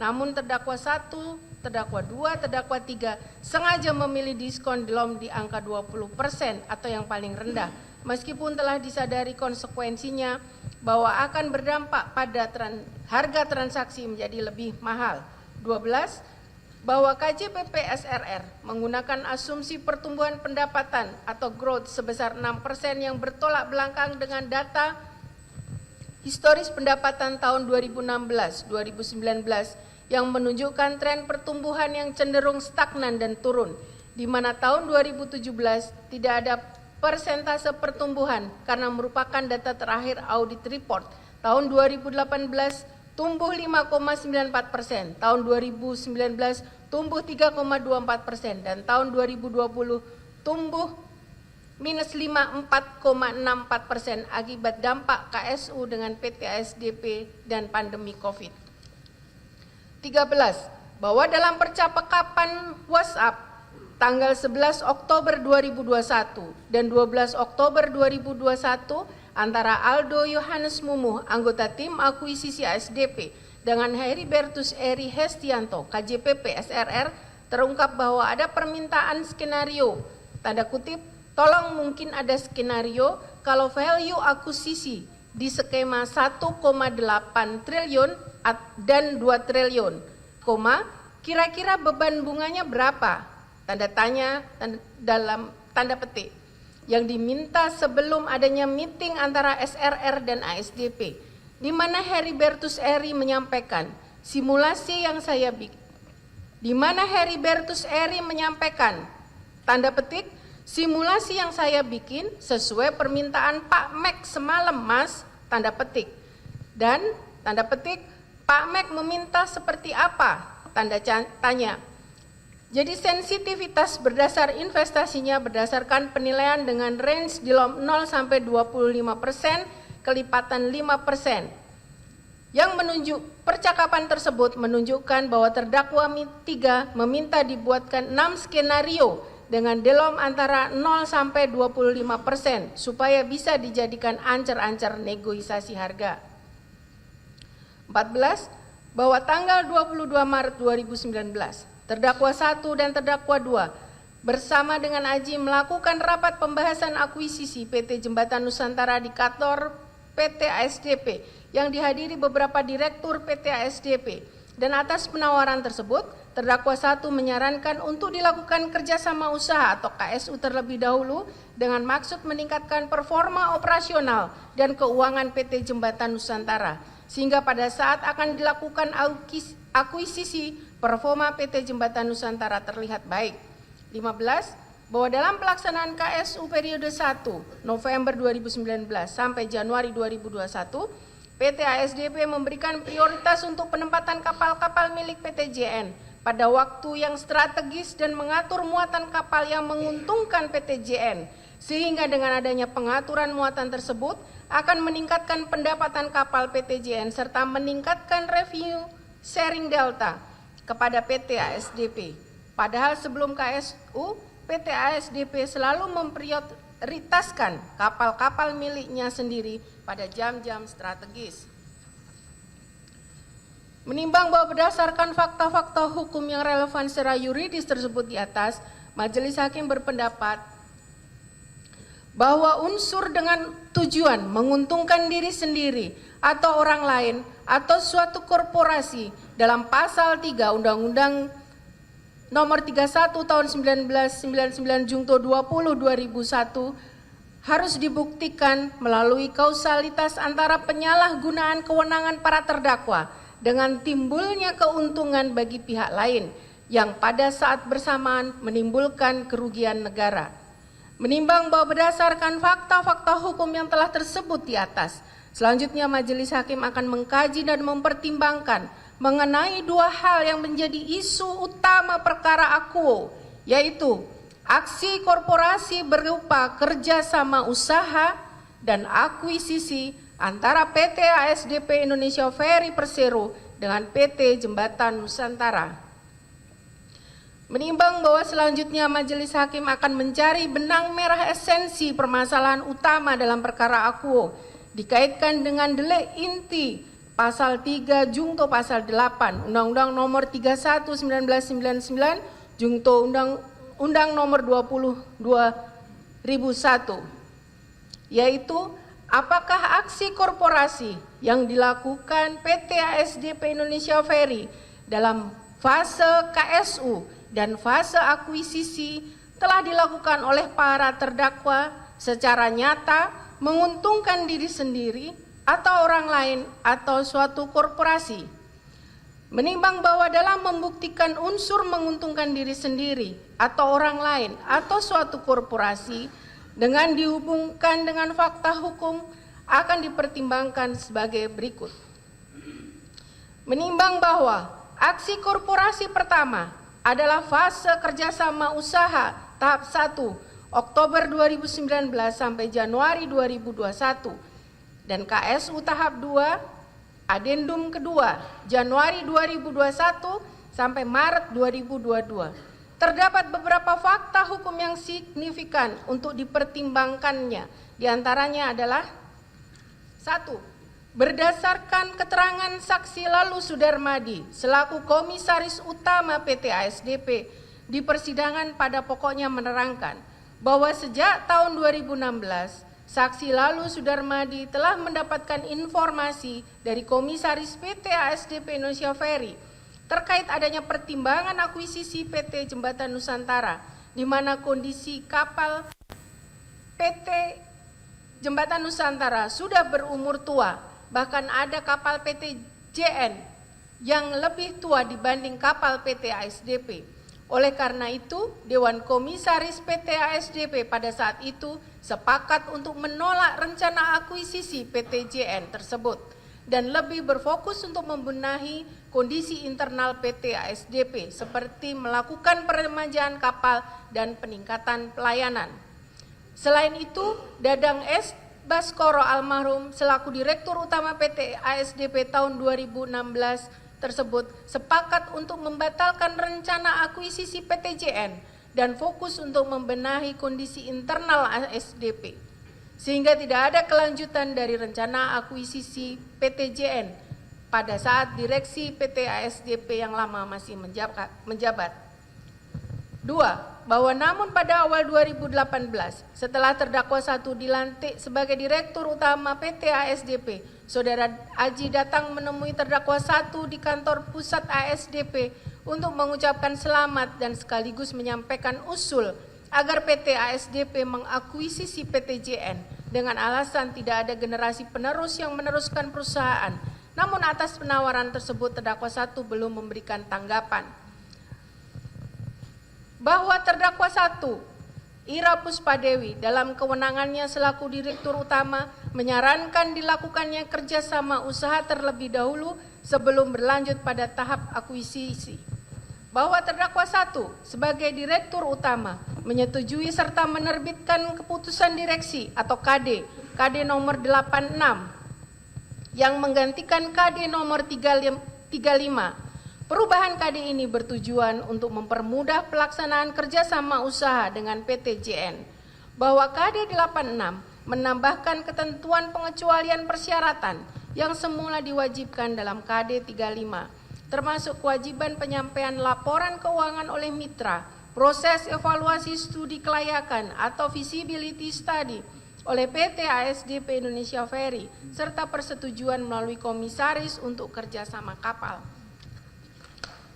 Namun terdakwa 1, terdakwa 2, terdakwa 3 sengaja memilih diskon DELOM di angka 20% atau yang paling rendah, meskipun telah disadari konsekuensinya bahwa akan berdampak pada harga transaksi menjadi lebih mahal. 12. Bahwa KJPP SRR menggunakan asumsi pertumbuhan pendapatan atau growth sebesar 6% yang bertolak belakang dengan data historis pendapatan tahun 2016-2019 yang menunjukkan tren pertumbuhan yang cenderung stagnan dan turun, di mana tahun 2017 tidak ada persentase pertumbuhan karena merupakan data terakhir audit report. Tahun 2018 tumbuh 5,94%, tahun 2019 tumbuh 3,24%, dan tahun 2020 tumbuh minus 4,64% akibat dampak KSU dengan PT ASDP dan pandemi COVID. 13. Bahwa dalam percakapan WhatsApp tanggal 11 Oktober 2021 dan 12 Oktober 2021 antara Aldo Yohanes Mumuh, anggota tim akuisisi ASDP, dengan Heribertus Eri Hestianto, KJPP SRR, terungkap bahwa ada permintaan skenario, tanda kutip, tolong mungkin ada skenario kalau value akuisisi di skema 1,8 triliun dan 2 triliun, kira-kira beban bunganya berapa? Tanda tanya dalam tanda petik. Yang diminta sebelum adanya meeting antara SRR dan ASDP, di mana Heribertus Eri menyampaikan simulasi yang saya di mana Heribertus Eri menyampaikan, tanda petik, simulasi yang saya bikin sesuai permintaan Pak Mek semalam Mas, tanda petik. Dan tanda petik, Pak Mek meminta seperti apa, tanda tanya. Jadi sensitivitas berdasar investasinya berdasarkan penilaian dengan range di 0 sampai 25%, kelipatan 5%. Yang menunjuk percakapan tersebut menunjukkan bahwa terdakwa 3 meminta dibuatkan 6 skenario dengan delom antara 0 sampai 25% supaya bisa dijadikan ancer-ancer negosiasi harga. 14. Bahwa tanggal 22 Maret 2019, terdakwa 1 dan terdakwa 2 bersama dengan Aji melakukan rapat pembahasan akuisisi PT Jembatan Nusantara di kantor PT ASDP yang dihadiri beberapa direktur PT ASDP, dan atas penawaran tersebut terdakwa 1 menyarankan untuk dilakukan kerjasama usaha atau KSU terlebih dahulu dengan maksud meningkatkan performa operasional dan keuangan PT Jembatan Nusantara, sehingga pada saat akan dilakukan akuisisi performa PT Jembatan Nusantara terlihat baik. 15. Bahwa dalam pelaksanaan KSU periode 1 November 2019 sampai Januari 2021, PT ASDP memberikan prioritas untuk penempatan kapal-kapal milik PT JN pada waktu yang strategis dan mengatur muatan kapal yang menguntungkan PT JN, sehingga dengan adanya pengaturan muatan tersebut akan meningkatkan pendapatan kapal PT JN serta meningkatkan revenue sharing delta kepada PT ASDP. Padahal sebelum KSU, PT ASDP selalu memprioritaskan kapal-kapal miliknya sendiri pada jam-jam strategis. Menimbang bahwa berdasarkan fakta-fakta hukum yang relevan secara yuridis tersebut di atas, Majelis Hakim berpendapat bahwa unsur dengan tujuan menguntungkan diri sendiri atau orang lain atau suatu korporasi dalam pasal 3 Undang-Undang Nomor 31 Tahun 1999 Jungto 20 2001 harus dibuktikan melalui kausalitas antara penyalahgunaan kewenangan para terdakwa dengan timbulnya keuntungan bagi pihak lain yang pada saat bersamaan menimbulkan kerugian negara. Menimbang bahwa berdasarkan fakta-fakta hukum yang telah tersebut di atas, selanjutnya Majelis Hakim akan mengkaji dan mempertimbangkan mengenai 2 hal yang menjadi isu utama perkara akuo, yaitu aksi korporasi berupa kerjasama usaha dan akuisisi antara PT ASDP Indonesia Ferry Persero dengan PT Jembatan Nusantara. Menimbang bahwa selanjutnya Majelis Hakim akan mencari benang merah esensi permasalahan utama dalam perkara akuo dikaitkan dengan delik inti Pasal 3 Jungto Pasal 8 Undang-Undang Nomor 31 1999 Jungto Undang Nomor 20 2001, yaitu apakah aksi korporasi yang dilakukan PT ASDP Indonesia Ferry dalam fase KSU dan fase akuisisi telah dilakukan oleh para terdakwa secara nyata menguntungkan diri sendiri atau orang lain atau suatu korporasi. Menimbang bahwa dalam membuktikan unsur menguntungkan diri sendiri atau orang lain atau suatu korporasi dengan dihubungkan dengan fakta hukum akan dipertimbangkan sebagai berikut. Menimbang bahwa aksi korporasi pertama adalah fase kerjasama usaha tahap 1 Oktober 2019 sampai Januari 2021 dan KSU tahap 2 adendum kedua Januari 2021 sampai Maret 2022. Terdapat beberapa fakta hukum yang signifikan untuk dipertimbangkannya. Di antaranya adalah 1. Berdasarkan keterangan saksi Lalu Sudarmadi selaku Komisaris Utama PT ASDP di persidangan pada pokoknya menerangkan bahwa sejak tahun 2016 Saksi Lalu Sudarmadi telah mendapatkan informasi dari Komisaris PT ASDP Indonesia Ferry terkait adanya pertimbangan akuisisi PT Jembatan Nusantara, di mana kondisi kapal PT Jembatan Nusantara sudah berumur tua, bahkan ada kapal PT JN yang lebih tua dibanding kapal PT ASDP. Oleh karena itu, Dewan Komisaris PT ASDP pada saat itu sepakat untuk menolak rencana akuisisi PT JN tersebut dan lebih berfokus untuk membenahi kondisi internal PT ASDP seperti melakukan peremajaan kapal dan peningkatan pelayanan. Selain itu, Dadang S. Baskoro almarhum selaku Direktur Utama PT ASDP tahun 2016 tersebut sepakat untuk membatalkan rencana akuisisi PT JN dan fokus untuk membenahi kondisi internal ASDP, sehingga tidak ada kelanjutan dari rencana akuisisi PT JN pada saat direksi PT ASDP yang lama masih menjabat. 2. Bahwa namun pada awal 2018, setelah terdakwa 1 dilantik sebagai Direktur Utama PT ASDP, Saudara Aji datang menemui terdakwa 1 di kantor pusat ASDP untuk mengucapkan selamat dan sekaligus menyampaikan usul agar PT ASDP mengakuisisi PT JN dengan alasan tidak ada generasi penerus yang meneruskan perusahaan. Namun atas penawaran tersebut terdakwa 1 belum memberikan tanggapan. Bahwa terdakwa 1, Ira Puspadewi dalam kewenangannya selaku Direktur Utama menyarankan dilakukannya kerjasama usaha terlebih dahulu sebelum berlanjut pada tahap akuisisi. Bahwa terdakwa 1 sebagai Direktur Utama menyetujui serta menerbitkan keputusan direksi atau KD nomor 86 yang menggantikan KD nomor 35. Perubahan KD ini bertujuan untuk mempermudah pelaksanaan kerjasama usaha dengan PT JN. Bahwa KD 86 menambahkan ketentuan pengecualian persyaratan yang semula diwajibkan dalam KD 35, termasuk kewajiban penyampaian laporan keuangan oleh mitra, proses evaluasi studi kelayakan atau feasibility study oleh PT ASDP Indonesia Ferry, serta persetujuan melalui komisaris untuk kerjasama kapal.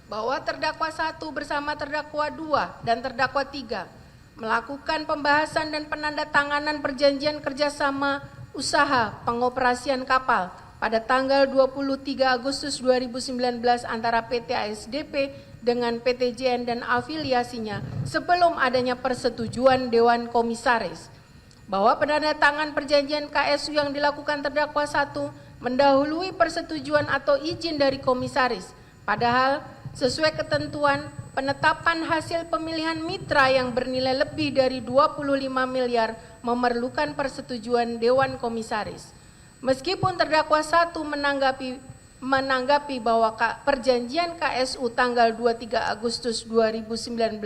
Bahwa terdakwa 1 bersama terdakwa 2 dan terdakwa 3 melakukan pembahasan dan penandatanganan perjanjian kerjasama usaha pengoperasian kapal pada tanggal 23 Agustus 2019 antara PT ASDP dengan PT JN dan afiliasinya sebelum adanya persetujuan Dewan Komisaris. Bahwa penandatangan perjanjian KSU yang dilakukan terdakwa 1 mendahului persetujuan atau izin dari komisaris, padahal sesuai ketentuan penetapan hasil pemilihan mitra yang bernilai lebih dari 25 miliar memerlukan persetujuan Dewan Komisaris. Meskipun terdakwa 1 menanggapi bahwa perjanjian KSU tanggal 23 Agustus 2019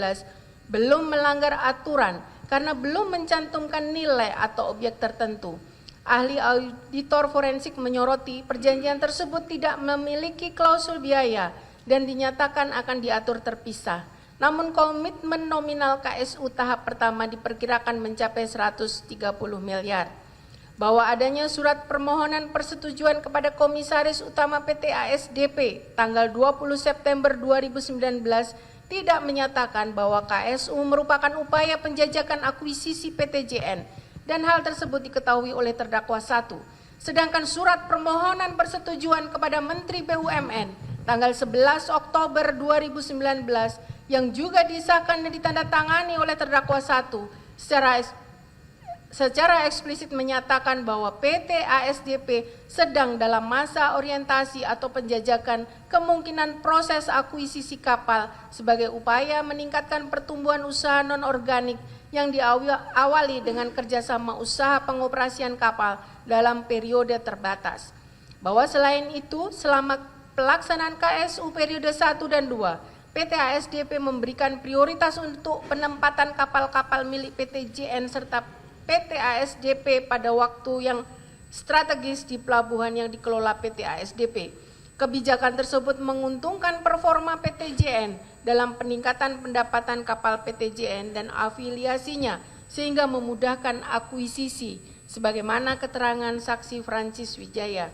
belum melanggar aturan karena belum mencantumkan nilai atau objek tertentu. Ahli auditor forensik menyoroti perjanjian tersebut tidak memiliki klausul biaya dan dinyatakan akan diatur terpisah. Namun komitmen nominal KSU tahap pertama diperkirakan mencapai 130 miliar. Bahwa adanya surat permohonan persetujuan kepada Komisaris Utama PT ASDP tanggal 20 September 2019 tidak menyatakan bahwa KSU merupakan upaya penjajakan akuisisi PT JN dan hal tersebut diketahui oleh terdakwa 1. Sedangkan surat permohonan persetujuan kepada Menteri BUMN tanggal 11 Oktober 2019 yang juga disahkan dan ditandatangani oleh terdakwa 1 secara eksplisit menyatakan bahwa PT ASDP sedang dalam masa orientasi atau penjajakan kemungkinan proses akuisisi kapal sebagai upaya meningkatkan pertumbuhan usaha non-organik yang diawali dengan kerjasama usaha pengoperasian kapal dalam periode terbatas. Bahwa selain itu, selama pelaksanaan KSU periode 1 dan 2, PT ASDP memberikan prioritas untuk penempatan kapal-kapal milik PT JN serta PT ASDP pada waktu yang strategis di pelabuhan yang dikelola PT ASDP. Kebijakan tersebut menguntungkan performa PT JN dalam peningkatan pendapatan kapal PT JN dan afiliasinya sehingga memudahkan akuisisi sebagaimana keterangan saksi Francis Wijaya.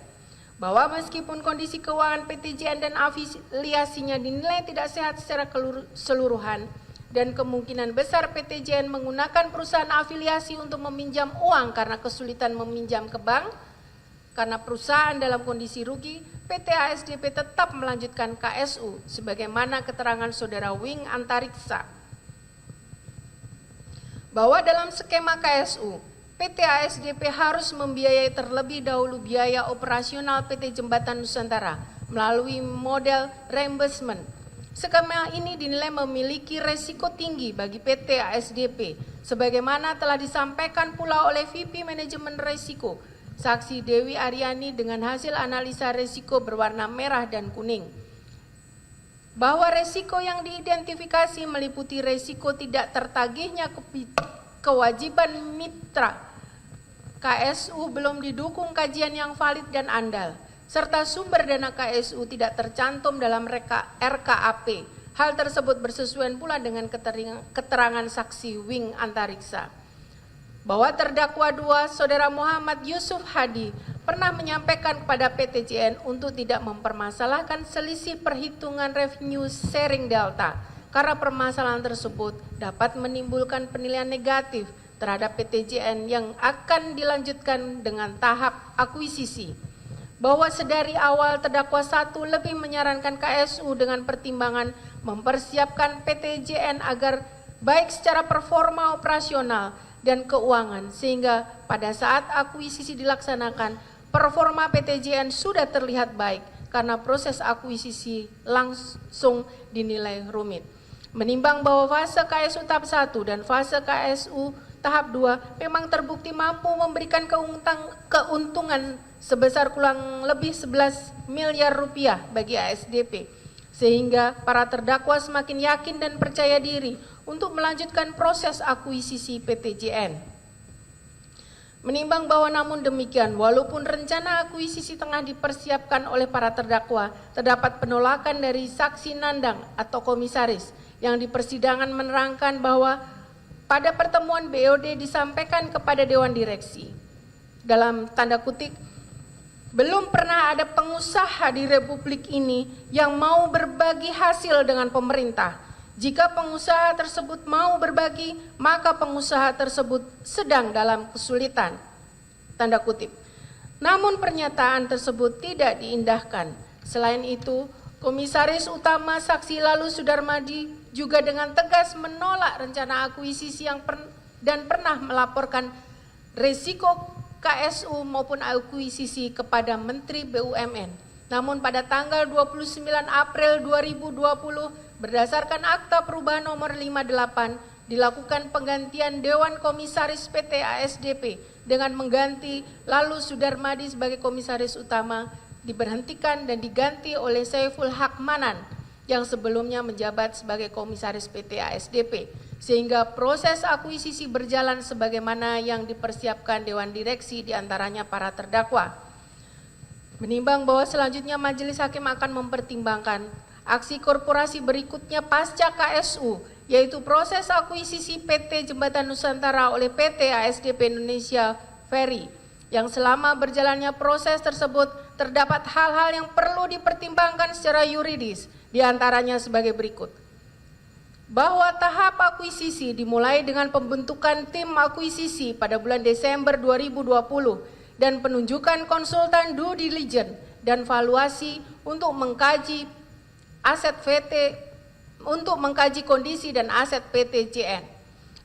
Bahwa meskipun kondisi keuangan PT JN dan afiliasinya dinilai tidak sehat secara keseluruhan dan kemungkinan besar PT JN menggunakan perusahaan afiliasi untuk meminjam uang karena kesulitan meminjam ke bank, Karena perusahaan dalam kondisi rugi, PT ASDP tetap melanjutkan KSU sebagaimana keterangan Saudara Wing Antariksa. Bahwa dalam skema KSU, PT ASDP harus membiayai terlebih dahulu biaya operasional PT Jembatan Nusantara melalui model reimbursement. Skema ini dinilai memiliki resiko tinggi bagi PT ASDP, sebagaimana telah disampaikan pula oleh VP Manajemen Resiko, Saksi Dewi Aryani dengan hasil analisa resiko berwarna merah dan kuning. Bahwa resiko yang diidentifikasi meliputi resiko tidak tertagihnya kewajiban mitra KSU belum didukung kajian yang valid dan andal, serta sumber dana KSU tidak tercantum dalam RKAP. Hal tersebut bersesuaian pula dengan keterangan saksi Wing Antariksa. Bahwa terdakwa 2 Saudara Muhammad Yusuf Hadi pernah menyampaikan kepada PTJN untuk tidak mempermasalahkan selisih perhitungan revenue sharing delta karena permasalahan tersebut dapat menimbulkan penilaian negatif terhadap PTJN yang akan dilanjutkan dengan tahap akuisisi. Bahwa sedari awal terdakwa 1 lebih menyarankan KSU dengan pertimbangan mempersiapkan PTJN agar baik secara performa operasional dan keuangan, sehingga pada saat akuisisi dilaksanakan, performa PTJN sudah terlihat baik karena proses akuisisi langsung dinilai rumit. Menimbang bahwa fase KSU tahap 1 dan fase KSU tahap 2 memang terbukti mampu memberikan keuntungan sebesar kurang lebih 11 miliar rupiah bagi ASDP, sehingga para terdakwa semakin yakin dan percaya diri untuk melanjutkan proses akuisisi PTJN. Menimbang bahwa namun demikian, walaupun rencana akuisisi tengah dipersiapkan oleh para terdakwa, terdapat penolakan dari saksi nandang atau komisaris yang di persidangan menerangkan bahwa pada pertemuan BOD disampaikan kepada Dewan Direksi, dalam tanda kutip, belum pernah ada pengusaha di Republik ini yang mau berbagi hasil dengan pemerintah. Jika pengusaha tersebut mau berbagi, maka pengusaha tersebut sedang dalam kesulitan. Tanda kutip. Namun pernyataan tersebut tidak diindahkan. Selain itu, Komisaris Utama Saksi Lalu Sudarmadi juga dengan tegas menolak rencana akuisisi dan pernah melaporkan risiko KSU maupun akuisisi kepada Menteri BUMN. Namun pada tanggal 29 April 2020, berdasarkan Akta Perubahan Nomor 58, dilakukan penggantian Dewan Komisaris PT ASDP dengan mengganti Lalu Sudarmadi sebagai Komisaris Utama, diberhentikan dan diganti oleh Saiful Haq Manan yang sebelumnya menjabat sebagai Komisaris PT ASDP, sehingga proses akuisisi berjalan sebagaimana yang dipersiapkan Dewan Direksi diantaranya para terdakwa. Menimbang bahwa selanjutnya Majelis Hakim akan mempertimbangkan aksi korporasi berikutnya pasca KSU, yaitu proses akuisisi PT Jembatan Nusantara oleh PT ASDP Indonesia Ferry, yang selama berjalannya proses tersebut terdapat hal-hal yang perlu dipertimbangkan secara yuridis, diantaranya sebagai berikut. Bahwa tahap akuisisi dimulai dengan pembentukan tim akuisisi pada bulan Desember 2020 dan penunjukan konsultan due diligence dan valuasi untuk mengkaji aset PT, untuk mengkaji kondisi dan aset PTJN.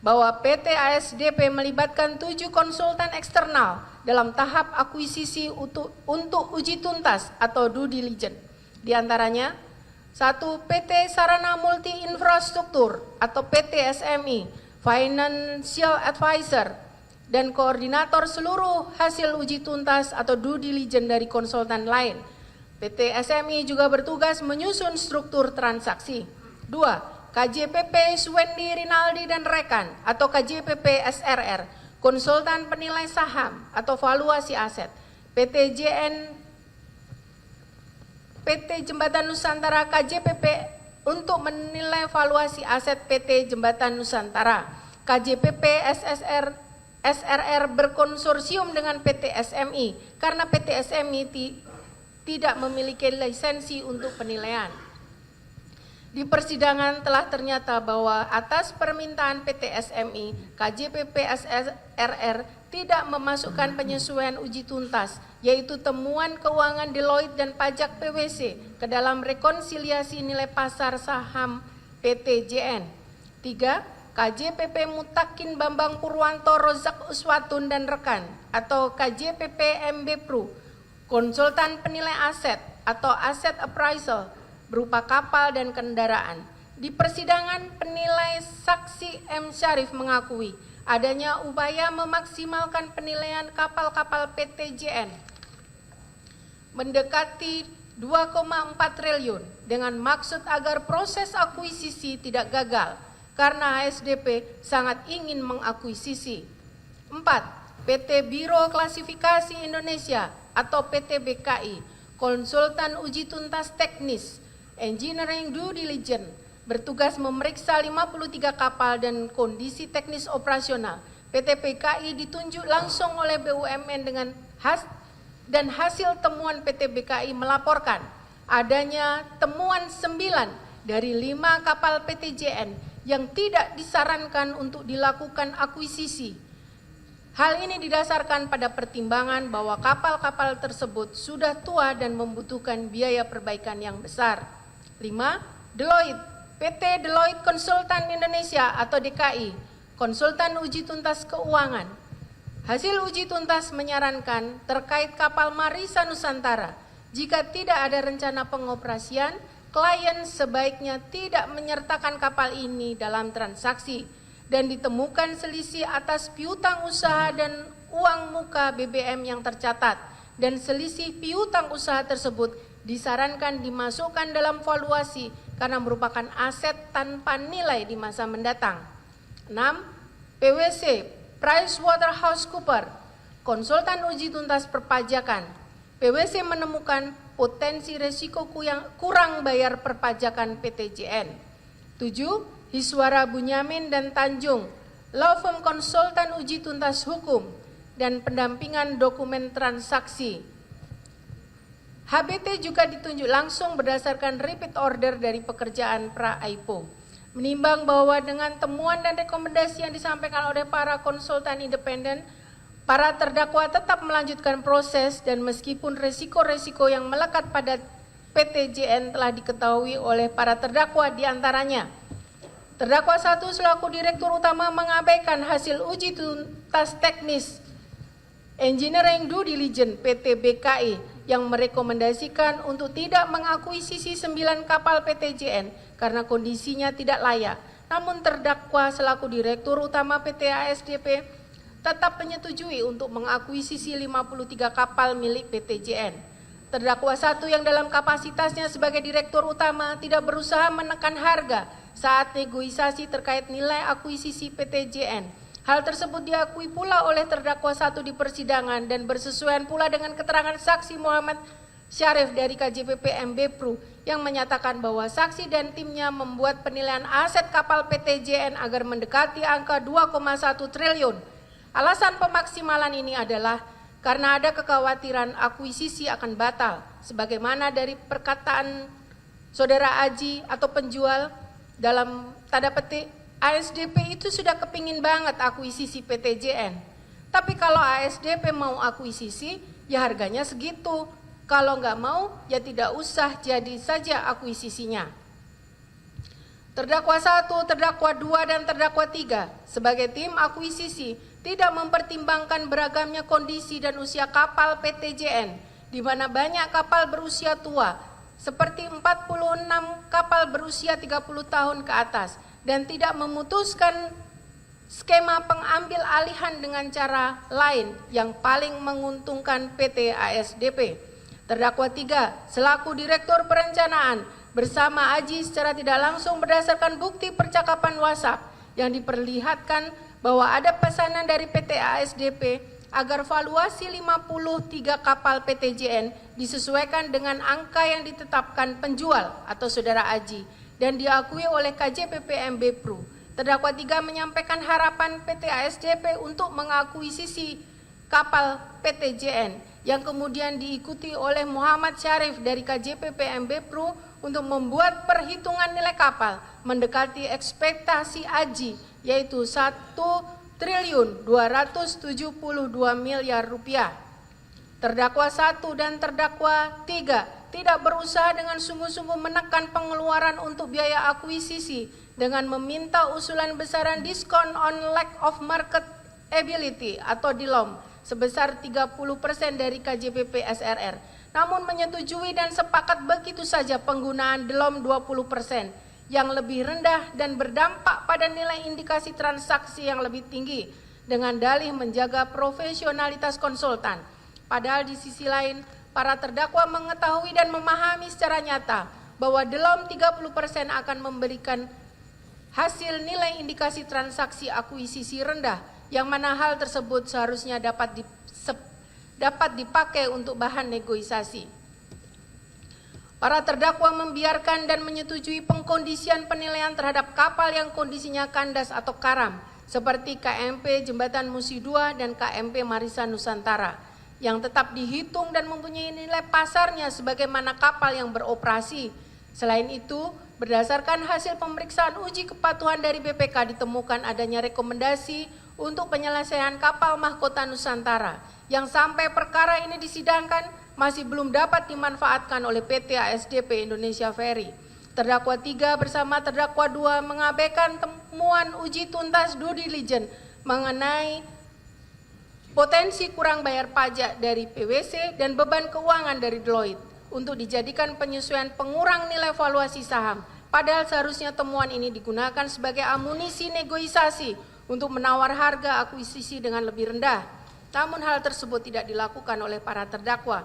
Bahwa PT ASDP melibatkan 7 konsultan eksternal dalam tahap akuisisi untuk uji tuntas atau due diligence. Di antaranya 1. PT Sarana Multi Infrastruktur atau PT SMI, Financial Advisor, dan koordinator seluruh hasil uji tuntas atau due diligence dari konsultan lain. PT SMI juga bertugas menyusun struktur transaksi. 2. KJPP Suwendi Rinaldi dan Rekan atau KJPP SRR, konsultan penilai saham atau valuasi aset. PT Jembatan Nusantara KJPP untuk menilai valuasi aset PT Jembatan Nusantara. KJPP SRR berkonsorsium dengan PT SMI karena PT SMI tidak memiliki lisensi untuk penilaian. Di persidangan telah ternyata bahwa atas permintaan PT SMI, KJPP SRR tidak memasukkan penyesuaian uji tuntas, yaitu temuan keuangan Deloitte dan pajak PwC ke dalam rekonsiliasi nilai pasar saham PT JN. 3. KJPP Mutakin Bambang Purwanto Rozak Uswatun dan rekan atau KJPP MB Pro, konsultan penilai aset atau asset appraisal berupa kapal dan kendaraan. Di persidangan, penilai saksi M. Syarif mengakui adanya upaya memaksimalkan penilaian kapal-kapal PT JN mendekati 2,4 triliun dengan maksud agar proses akuisisi tidak gagal karena HSDP sangat ingin mengakuisisi. 4. PT Biro Klasifikasi Indonesia atau PT BKI, konsultan uji tuntas teknis Engineering Due Diligence, bertugas memeriksa 53 kapal dan kondisi teknis operasional. PT BKI ditunjuk langsung oleh BUMN dan hasil temuan PT BKI melaporkan adanya temuan 9 dari 5 kapal PT JN yang tidak disarankan untuk dilakukan akuisisi. Hal ini didasarkan pada pertimbangan bahwa kapal-kapal tersebut sudah tua dan membutuhkan biaya perbaikan yang besar. 5. Deloitte, PT Deloitte Konsultan Indonesia atau DKI, konsultan uji tuntas keuangan. Hasil uji tuntas menyarankan terkait kapal Marisa Nusantara, jika tidak ada rencana pengoperasian, klien sebaiknya tidak menyertakan kapal ini dalam transaksi dan ditemukan selisih atas piutang usaha dan uang muka BBM yang tercatat dan selisih piutang usaha tersebut disarankan dimasukkan dalam valuasi karena merupakan aset tanpa nilai di masa mendatang. 6. PwC, PricewaterhouseCoopers, konsultan uji tuntas perpajakan. PwC menemukan potensi resiko kurang bayar perpajakan PT JN. 7. Hiswara Bunyamin dan Tanjung, law firm konsultan uji tuntas hukum dan pendampingan dokumen transaksi. HBT juga ditunjuk langsung berdasarkan repeat order dari pekerjaan pra-IPO. Menimbang bahwa dengan temuan dan rekomendasi yang disampaikan oleh para konsultan independen, para terdakwa tetap melanjutkan proses dan meskipun resiko-resiko yang melekat pada PT JN telah diketahui oleh para terdakwa diantaranya. Terdakwa 1 selaku Direktur Utama mengabaikan hasil uji tuntas teknis Engineering Due Diligence PT BKI yang merekomendasikan untuk tidak mengakuisisi 9 kapal PT JN karena kondisinya tidak layak. Namun terdakwa selaku Direktur Utama PT ASDP tetap menyetujui untuk mengakuisisi 53 kapal milik PT JN. Terdakwa 1 yang dalam kapasitasnya sebagai Direktur Utama tidak berusaha menekan harga saat negosiasi terkait nilai akuisisi PT JN. Hal tersebut diakui pula oleh terdakwa 1 di persidangan dan bersesuaian pula dengan keterangan saksi Muhammad Syarif dari KJPP MB Pro yang menyatakan bahwa saksi dan timnya membuat penilaian aset kapal PT JN agar mendekati angka 2,1 triliun. Alasan pemaksimalan ini adalah karena ada kekhawatiran akuisisi akan batal, sebagaimana dari perkataan Saudara Aji atau penjual dalam tanda petik, ASDP itu sudah kepingin banget akuisisi PT JN. Tapi kalau ASDP mau akuisisi, ya harganya segitu. Kalau nggak mau, ya tidak usah jadi saja akuisisinya. Terdakwa 1, terdakwa 2, dan terdakwa 3 sebagai tim akuisisi tidak mempertimbangkan beragamnya kondisi dan usia kapal PT JN, di mana banyak kapal berusia tua, seperti 46 kapal berusia 30 tahun ke atas, dan tidak memutuskan skema pengambil alihan dengan cara lain yang paling menguntungkan PT ASDP. Terdakwa 3 selaku Direktur Perencanaan bersama Aji secara tidak langsung berdasarkan bukti percakapan WhatsApp yang diperlihatkan bahwa ada pesanan dari PT ASDP agar valuasi 53 kapal PT JN disesuaikan dengan angka yang ditetapkan penjual atau Saudara Aji dan diakui oleh KJPP MB Pro. Terdakwa 3 menyampaikan harapan PT ASDP untuk mengakuisisi kapal PT JN yang kemudian diikuti oleh Muhammad Syarif dari KJPP MB Pro untuk membuat perhitungan nilai kapal mendekati ekspektasi AJI, yaitu 1.272 miliar rupiah. Terdakwa 1 dan terdakwa 3 tidak berusaha dengan sungguh-sungguh menekan pengeluaran untuk biaya akuisisi dengan meminta usulan besaran diskon on lack of market ability atau DILOM sebesar 30% dari KJPP SRR, namun menyetujui dan sepakat begitu saja penggunaan DILOM 20% yang lebih rendah dan berdampak pada nilai indikasi transaksi yang lebih tinggi dengan dalih menjaga profesionalitas konsultan. Padahal di sisi lain, para terdakwa mengetahui dan memahami secara nyata bahwa DILOM 30% akan memberikan hasil nilai indikasi transaksi akuisisi rendah, yang mana hal tersebut seharusnya dapat dipakai untuk bahan negosiasi. Para terdakwa membiarkan dan menyetujui pengkondisian penilaian terhadap kapal yang kondisinya kandas atau karam, seperti KMP Jembatan Musi II dan KMP Marisa Nusantara, yang tetap dihitung dan mempunyai nilai pasarnya sebagaimana kapal yang beroperasi. Selain itu, berdasarkan hasil pemeriksaan uji kepatuhan dari BPK ditemukan adanya rekomendasi untuk penyelesaian kapal Mahkota Nusantara yang sampai perkara ini disidangkan masih belum dapat dimanfaatkan oleh PT ASDP Indonesia Ferry. Terdakwa 3 bersama terdakwa 2 mengabaikan temuan uji tuntas due diligence mengenai potensi kurang bayar pajak dari PwC dan beban keuangan dari Deloitte untuk dijadikan penyesuaian pengurang nilai valuasi saham. Padahal seharusnya temuan ini digunakan sebagai amunisi negosiasi untuk menawar harga akuisisi dengan lebih rendah. Namun hal tersebut tidak dilakukan oleh para terdakwa.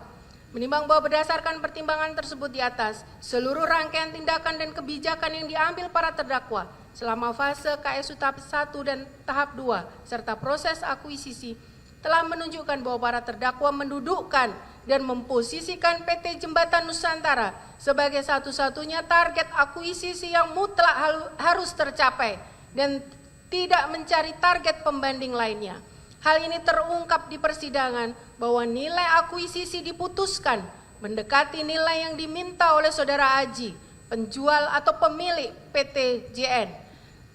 Menimbang bahwa berdasarkan pertimbangan tersebut di atas, seluruh rangkaian tindakan dan kebijakan yang diambil para terdakwa selama fase KSU tahap 1 dan tahap 2 serta proses akuisisi telah menunjukkan bahwa para terdakwa mendudukkan dan memposisikan PT Jembatan Nusantara sebagai satu-satunya target akuisisi yang mutlak harus tercapai dan tidak mencari target pembanding lainnya. Hal ini terungkap di persidangan bahwa nilai akuisisi diputuskan mendekati nilai yang diminta oleh saudara Aji, penjual atau pemilik PT JN,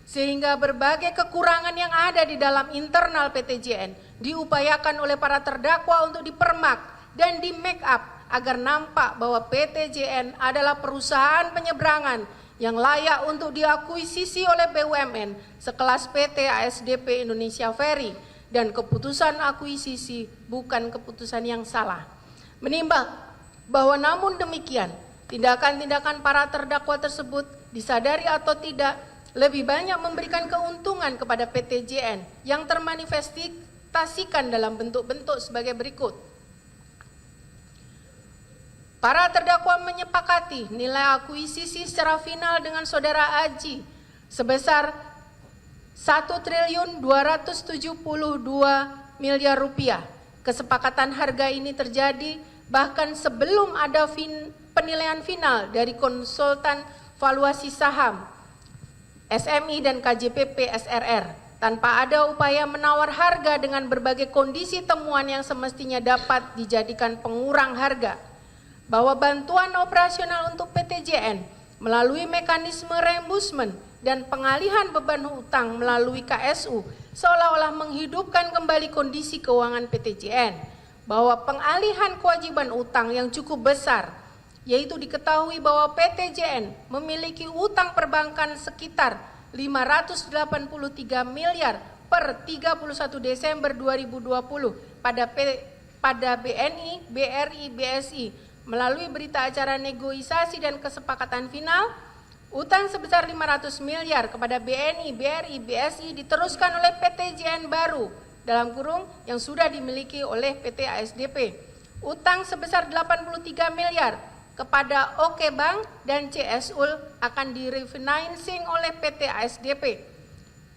sehingga berbagai kekurangan yang ada di dalam internal PT JN diupayakan oleh para terdakwa untuk dipermak dan di make up agar nampak bahwa PT JN adalah perusahaan penyeberangan yang layak untuk diakuisisi oleh BUMN sekelas PT ASDP Indonesia Ferry, dan keputusan akuisisi bukan keputusan yang salah. Menimbang bahwa namun demikian tindakan-tindakan para terdakwa tersebut disadari atau tidak lebih banyak memberikan keuntungan kepada PT JN yang termanifestasikan dalam bentuk-bentuk sebagai berikut. Para terdakwa menyepakati nilai akuisisi secara final dengan saudara Aji sebesar 1.272 miliar rupiah. Kesepakatan harga ini terjadi bahkan sebelum ada penilaian final dari konsultan valuasi saham SMI dan KJPP SRR, tanpa ada upaya menawar harga dengan berbagai kondisi temuan yang semestinya dapat dijadikan pengurang harga. Bahwa bantuan operasional untuk PT JN melalui mekanisme reimbursement dan pengalihan beban hutang melalui KSU seolah-olah menghidupkan kembali kondisi keuangan PT JN. Bahwa pengalihan kewajiban utang yang cukup besar, yaitu diketahui bahwa PT JN memiliki utang perbankan sekitar 583 miliar per 31 Desember 2020 pada BNI, BRI, BSI melalui berita acara negosiasi dan kesepakatan final. Utang sebesar 500 miliar kepada BNI, BRI, BSI diteruskan oleh PT JN baru dalam kurung yang sudah dimiliki oleh PT ASDP. Utang sebesar 83 miliar kepada OK Bank dan CSUL akan direfinancing oleh PT ASDP.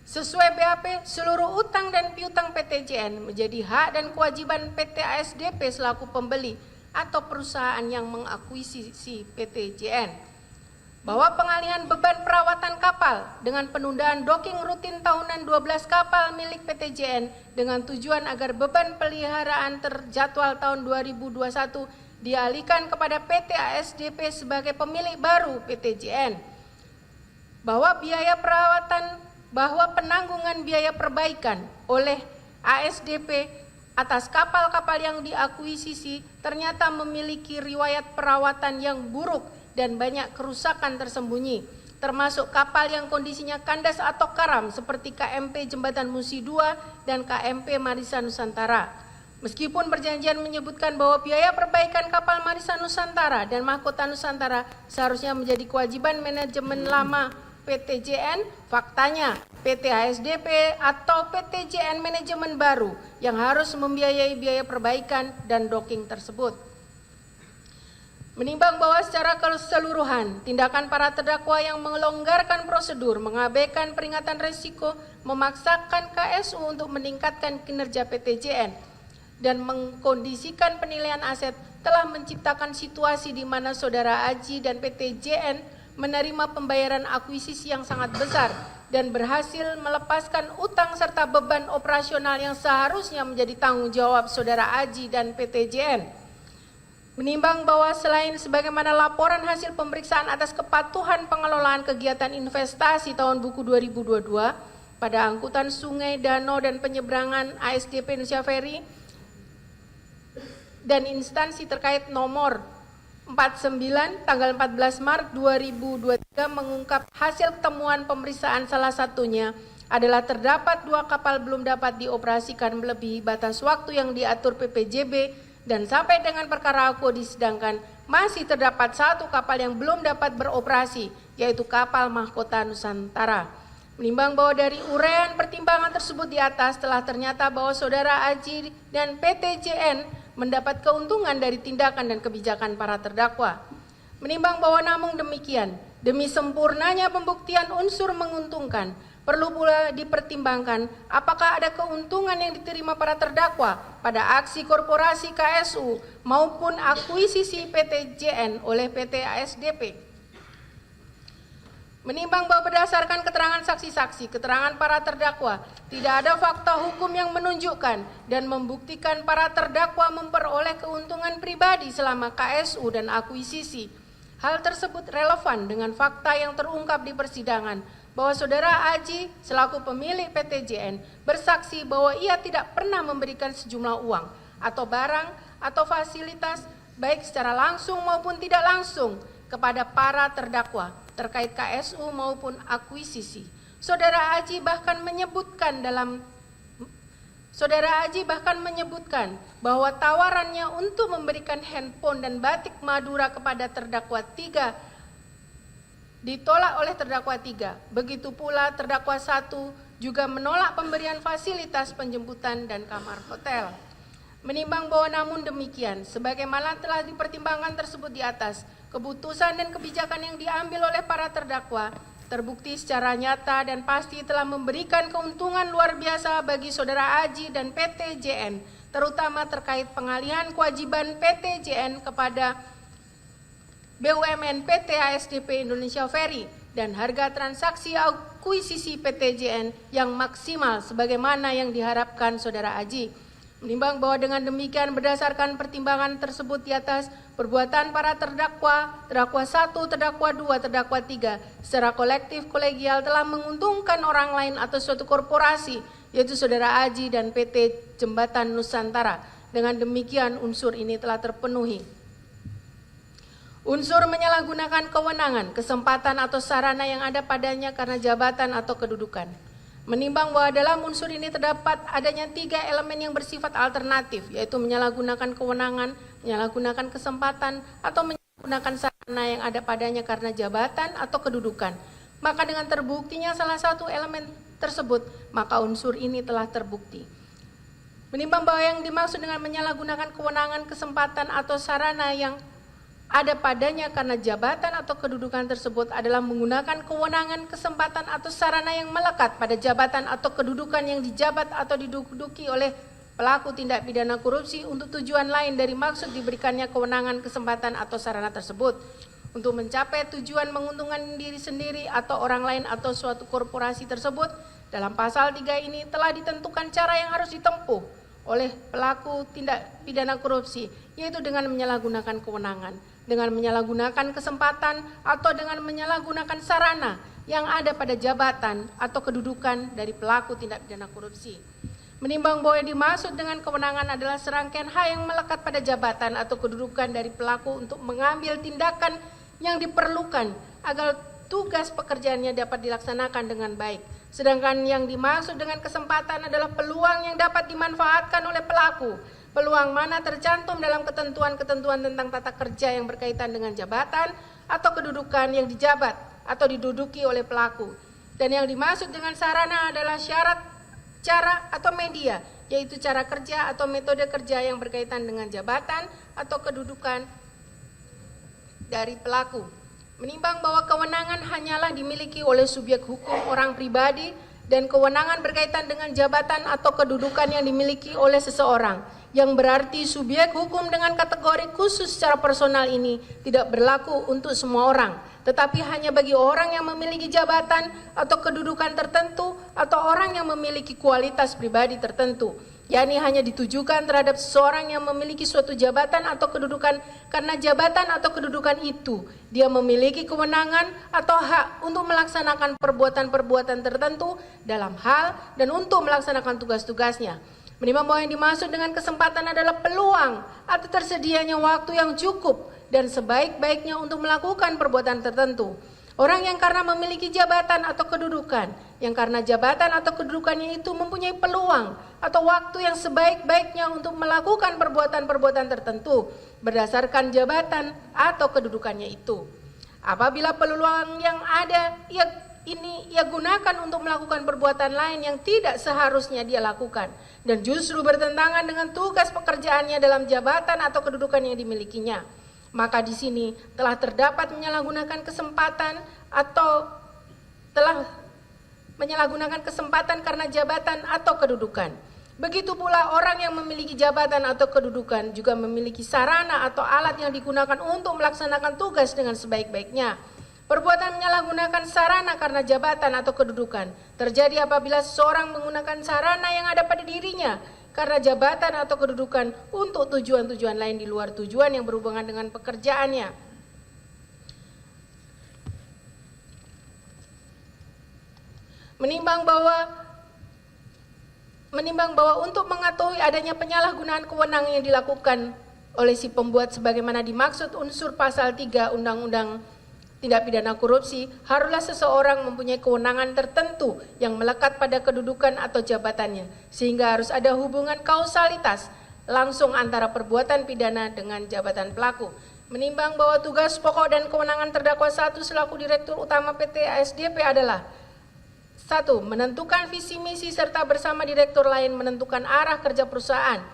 Sesuai BAP, seluruh utang dan piutang PT JN menjadi hak dan kewajiban PT ASDP selaku pembeli atau perusahaan yang mengakuisisi PT JN. Bahwa pengalihan beban perawatan kapal dengan penundaan docking rutin tahunan 12 kapal milik PT JN dengan tujuan agar beban peliharaan terjadwal tahun 2021 dialihkan kepada PT ASDP sebagai pemilik baru PT JN. Bahwa penanggungan biaya perbaikan oleh ASDP atas kapal-kapal yang diakuisisi ternyata memiliki riwayat perawatan yang buruk dan banyak kerusakan tersembunyi, termasuk kapal yang kondisinya kandas atau karam seperti KMP Jembatan Musi II dan KMP Marisa Nusantara. Meskipun perjanjian menyebutkan bahwa biaya perbaikan kapal Marisa Nusantara dan Mahkota Nusantara seharusnya menjadi kewajiban manajemen lama PT JN, faktanya PT ASDP atau PT JN manajemen baru yang harus membiayai biaya perbaikan dan docking tersebut. Menimbang bahwa secara keseluruhan tindakan para terdakwa yang melonggarkan prosedur, mengabaikan peringatan risiko, memaksakan KSU untuk meningkatkan kinerja PT JN dan mengkondisikan penilaian aset telah menciptakan situasi di mana Saudara Aji dan PT JN menerima pembayaran akuisisi yang sangat besar dan berhasil melepaskan utang serta beban operasional yang seharusnya menjadi tanggung jawab Saudara Aji dan PT JN. Menimbang bahwa selain sebagaimana laporan hasil pemeriksaan atas kepatuhan pengelolaan kegiatan investasi tahun buku 2022 pada angkutan sungai, danau, dan penyeberangan ASDP Indonesia Ferry dan instansi terkait nomor 49 tanggal 14 Maret 2023 mengungkap hasil temuan pemeriksaan salah satunya adalah terdapat 2 kapal belum dapat dioperasikan melebihi batas waktu yang diatur PPJB dan sampai dengan perkara aku disidangkan masih terdapat 1 kapal yang belum dapat beroperasi yaitu kapal Mahkota Nusantara. Menimbang bahwa dari uraian pertimbangan tersebut di atas telah ternyata bahwa Saudara Aji dan PT JN mendapat keuntungan dari tindakan dan kebijakan para terdakwa. Menimbang bahwa namun demikian, demi sempurnanya pembuktian unsur menguntungkan, perlu pula dipertimbangkan apakah ada keuntungan yang diterima para terdakwa pada aksi korporasi KSU maupun akuisisi PT JN oleh PT ASDP. Menimbang bahwa berdasarkan keterangan saksi-saksi, keterangan para terdakwa, tidak ada fakta hukum yang menunjukkan dan membuktikan para terdakwa memperoleh keuntungan pribadi selama KSU dan akuisisi. Hal tersebut relevan dengan fakta yang terungkap di persidangan bahwa Saudara Aji selaku pemilik PT JN bersaksi bahwa ia tidak pernah memberikan sejumlah uang atau barang atau fasilitas baik secara langsung maupun tidak langsung kepada para terdakwa terkait KSU maupun akuisisi. Saudara Aji bahkan menyebutkan bahwa tawarannya untuk memberikan handphone dan batik Madura kepada terdakwa 3 ditolak oleh terdakwa 3. Begitu pula terdakwa 1 juga menolak pemberian fasilitas penjemputan dan kamar hotel. Menimbang bahwa namun demikian, sebagaimana telah dipertimbangkan tersebut di atas, keputusan dan kebijakan yang diambil oleh para terdakwa terbukti secara nyata dan pasti telah memberikan keuntungan luar biasa bagi Saudara Aji dan PT JN, terutama terkait pengalihan kewajiban PT JN kepada BUMN PT ASDP Indonesia Ferry dan harga transaksi akuisisi PT JN yang maksimal sebagaimana yang diharapkan Saudara Aji. Menimbang bahwa dengan demikian berdasarkan pertimbangan tersebut di atas, perbuatan para terdakwa 1, terdakwa 2, terdakwa 3 secara kolektif kolegial telah menguntungkan orang lain atau suatu korporasi yaitu Saudara Aji dan PT Jembatan Nusantara. Dengan demikian unsur ini telah terpenuhi. Unsur menyalahgunakan kewenangan, kesempatan atau sarana yang ada padanya karena jabatan atau kedudukan. Menimbang bahwa dalam unsur ini terdapat adanya 3 elemen yang bersifat alternatif, yaitu menyalahgunakan kewenangan, menyalahgunakan kesempatan, atau menyalahgunakan sarana yang ada padanya karena jabatan atau kedudukan. Maka dengan terbuktinya salah satu elemen tersebut, maka unsur ini telah terbukti. Menimbang bahwa yang dimaksud dengan menyalahgunakan kewenangan, kesempatan, atau sarana yang ada padanya karena jabatan atau kedudukan tersebut adalah menggunakan kewenangan, kesempatan, atau sarana yang melekat pada jabatan atau kedudukan yang dijabat atau diduduki oleh pelaku tindak pidana korupsi untuk tujuan lain dari maksud diberikannya kewenangan, kesempatan, atau sarana tersebut untuk mencapai tujuan menguntungkan diri sendiri atau orang lain atau suatu korporasi tersebut. Dalam pasal 3 ini telah ditentukan cara yang harus ditempuh oleh pelaku tindak pidana korupsi, yaitu dengan menyalahgunakan kewenangan, dengan menyalahgunakan kesempatan, atau dengan menyalahgunakan sarana yang ada pada jabatan atau kedudukan dari pelaku tindak pidana korupsi. Menimbang bahwa yang dimaksud dengan kewenangan adalah serangkaian hal yang melekat pada jabatan atau kedudukan dari pelaku untuk mengambil tindakan yang diperlukan agar tugas pekerjaannya dapat dilaksanakan dengan baik. Sedangkan yang dimaksud dengan kesempatan adalah peluang yang dapat dimanfaatkan oleh pelaku. Peluang mana tercantum dalam ketentuan-ketentuan tentang tata kerja yang berkaitan dengan jabatan atau kedudukan yang dijabat atau diduduki oleh pelaku. Dan yang dimaksud dengan sarana adalah syarat, cara, atau media, yaitu cara kerja atau metode kerja yang berkaitan dengan jabatan atau kedudukan dari pelaku. Menimbang bahwa kewenangan hanyalah dimiliki oleh subjek hukum orang pribadi dan kewenangan berkaitan dengan jabatan atau kedudukan yang dimiliki oleh seseorang, yang berarti subjek hukum dengan kategori khusus secara personal ini tidak berlaku untuk semua orang, tetapi hanya bagi orang yang memiliki jabatan atau kedudukan tertentu atau orang yang memiliki kualitas pribadi tertentu, yakni hanya ditujukan terhadap seseorang yang memiliki suatu jabatan atau kedudukan karena jabatan atau kedudukan itu dia memiliki kewenangan atau hak untuk melaksanakan perbuatan-perbuatan tertentu dalam hal dan untuk melaksanakan tugas-tugasnya. Menimbang bahwa yang dimaksud dengan kesempatan adalah peluang atau tersedianya waktu yang cukup dan sebaik-baiknya untuk melakukan perbuatan tertentu. Orang yang karena memiliki jabatan atau kedudukan, yang karena jabatan atau kedudukannya itu mempunyai peluang atau waktu yang sebaik-baiknya untuk melakukan perbuatan-perbuatan tertentu berdasarkan jabatan atau kedudukannya itu. Apabila peluang yang ada ia gunakan untuk melakukan perbuatan lain yang tidak seharusnya dia lakukan dan justru bertentangan dengan tugas pekerjaannya dalam jabatan atau kedudukan yang dimilikinya, maka di sini telah terdapat menyalahgunakan kesempatan atau telah menyalahgunakan kesempatan karena jabatan atau kedudukan. Begitu pula orang yang memiliki jabatan atau kedudukan juga memiliki sarana atau alat yang digunakan untuk melaksanakan tugas dengan sebaik-baiknya. Perbuatan menyalahgunakan sarana karena jabatan atau kedudukan terjadi apabila seseorang menggunakan sarana yang ada pada dirinya karena jabatan atau kedudukan untuk tujuan-tujuan lain di luar tujuan yang berhubungan dengan pekerjaannya. Menimbang bahwa untuk mengetahui adanya penyalahgunaan kewenangan yang dilakukan oleh si pembuat sebagaimana dimaksud unsur pasal 3 Undang-Undang Tindak Pidana Korupsi, haruslah seseorang mempunyai kewenangan tertentu yang melekat pada kedudukan atau jabatannya, sehingga harus ada hubungan kausalitas langsung antara perbuatan pidana dengan jabatan pelaku. Menimbang bahwa tugas pokok dan kewenangan terdakwa 1 selaku Direktur Utama PT ASDP adalah 1. Menentukan visi misi serta bersama direktur lain menentukan arah kerja perusahaan.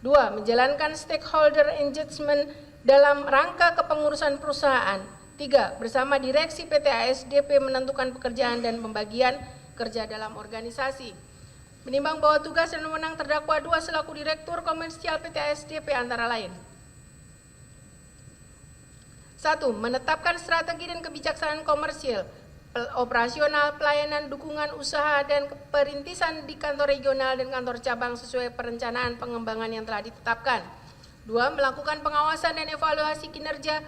2. Menjalankan stakeholder engagement dalam rangka kepengurusan perusahaan. 3. Bersama direksi PT ASDP menentukan pekerjaan dan pembagian kerja dalam organisasi. Menimbang bahwa tugas dan wewenang terdakwa 2 selaku Direktur Komersial PT ASDP antara lain. 1. Menetapkan strategi dan kebijaksanaan komersial, operasional, pelayanan, dukungan usaha, dan perintisan di kantor regional dan kantor cabang sesuai perencanaan pengembangan yang telah ditetapkan. 2. Melakukan pengawasan dan evaluasi kinerja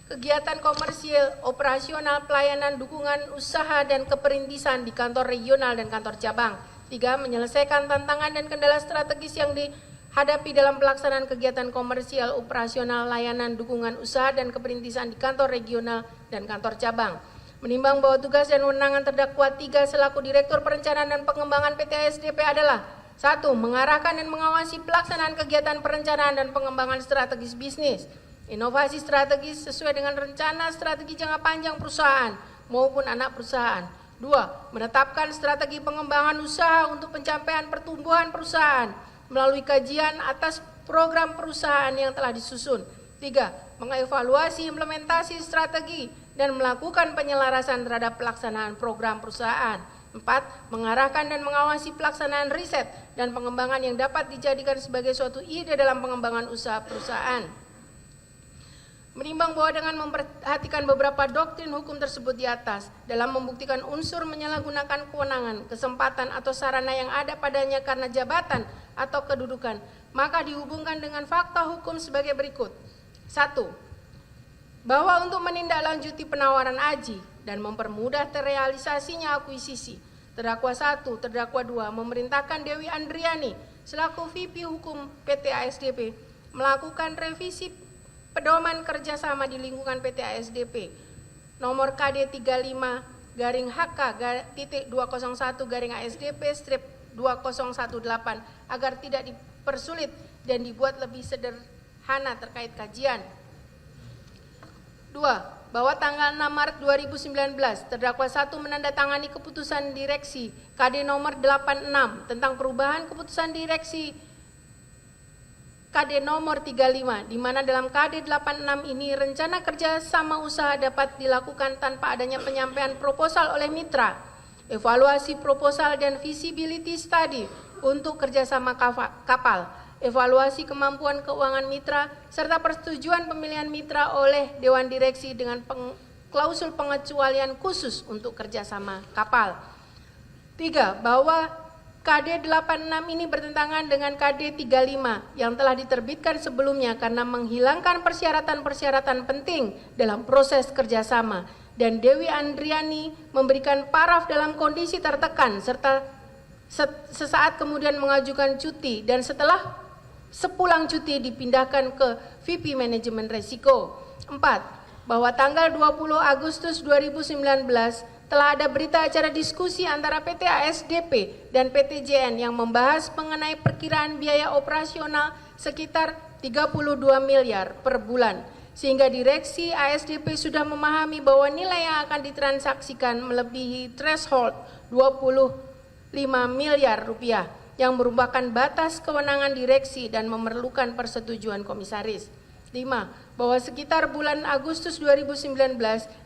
kegiatan komersial, operasional, pelayanan, dukungan usaha, dan keperintisan di kantor regional dan kantor cabang. 3. Menyelesaikan tantangan dan kendala strategis yang dihadapi dalam pelaksanaan kegiatan komersial, operasional, layanan, dukungan usaha, dan keperintisan di kantor regional dan kantor cabang. Menimbang bahwa tugas dan wewenang terdakwa 3 selaku Direktur Perencanaan dan Pengembangan PT ASDP adalah 1. Mengarahkan dan mengawasi pelaksanaan kegiatan perencanaan dan pengembangan strategis bisnis, inovasi strategis sesuai dengan rencana strategi jangka panjang perusahaan maupun anak perusahaan. 2. Menetapkan strategi pengembangan usaha untuk pencapaian pertumbuhan perusahaan melalui kajian atas program perusahaan yang telah disusun. 3. Mengevaluasi implementasi strategi dan melakukan penyelarasan terhadap pelaksanaan program perusahaan. 4. Mengarahkan dan mengawasi pelaksanaan riset dan pengembangan yang dapat dijadikan sebagai suatu ide dalam pengembangan usaha perusahaan. Menimbang bahwa dengan memperhatikan beberapa doktrin hukum tersebut di atas dalam membuktikan unsur menyalahgunakan kewenangan, kesempatan atau sarana yang ada padanya karena jabatan atau kedudukan, maka dihubungkan dengan fakta hukum sebagai berikut. 1. Bahwa untuk menindaklanjuti penawaran aji dan mempermudah terrealisasinya akuisisi, terdakwa 1, terdakwa 2 memerintahkan Dewi Andriani selaku VP Hukum PT ASDP melakukan revisi pedoman kerjasama di lingkungan PT ASDP nomor KD 35-201-ASDP/2018 agar tidak dipersulit dan dibuat lebih sederhana terkait kajian. 2. Bahwa tanggal 6 Maret 2019 terdakwa 1 menandatangani keputusan direksi KD nomor 86 tentang perubahan keputusan direksi KD nomor 35, di mana dalam KD 86 ini rencana kerja sama usaha dapat dilakukan tanpa adanya penyampaian proposal oleh mitra, evaluasi proposal dan feasibility study untuk kerjasama kapal, evaluasi kemampuan keuangan mitra, serta persetujuan pemilihan mitra oleh Dewan Direksi dengan klausul pengecualian khusus untuk kerjasama kapal. 3. Bahwa KD 86 ini bertentangan dengan KD 35 yang telah diterbitkan sebelumnya karena menghilangkan persyaratan-persyaratan penting dalam proses kerjasama, dan Dewi Andriani memberikan paraf dalam kondisi tertekan serta sesaat kemudian mengajukan cuti dan sepulang cuti dipindahkan ke VP Manajemen Resiko. 4. Bahwa tanggal 20 Agustus 2019 telah ada berita acara diskusi antara PT ASDP dan PT JN yang membahas mengenai perkiraan biaya operasional sekitar 32 miliar per bulan, sehingga direksi ASDP sudah memahami bahwa nilai yang akan ditransaksikan melebihi threshold 25 miliar rupiah yang merupakan batas kewenangan direksi dan memerlukan persetujuan komisaris. 5. Bahwa sekitar bulan Agustus 2019,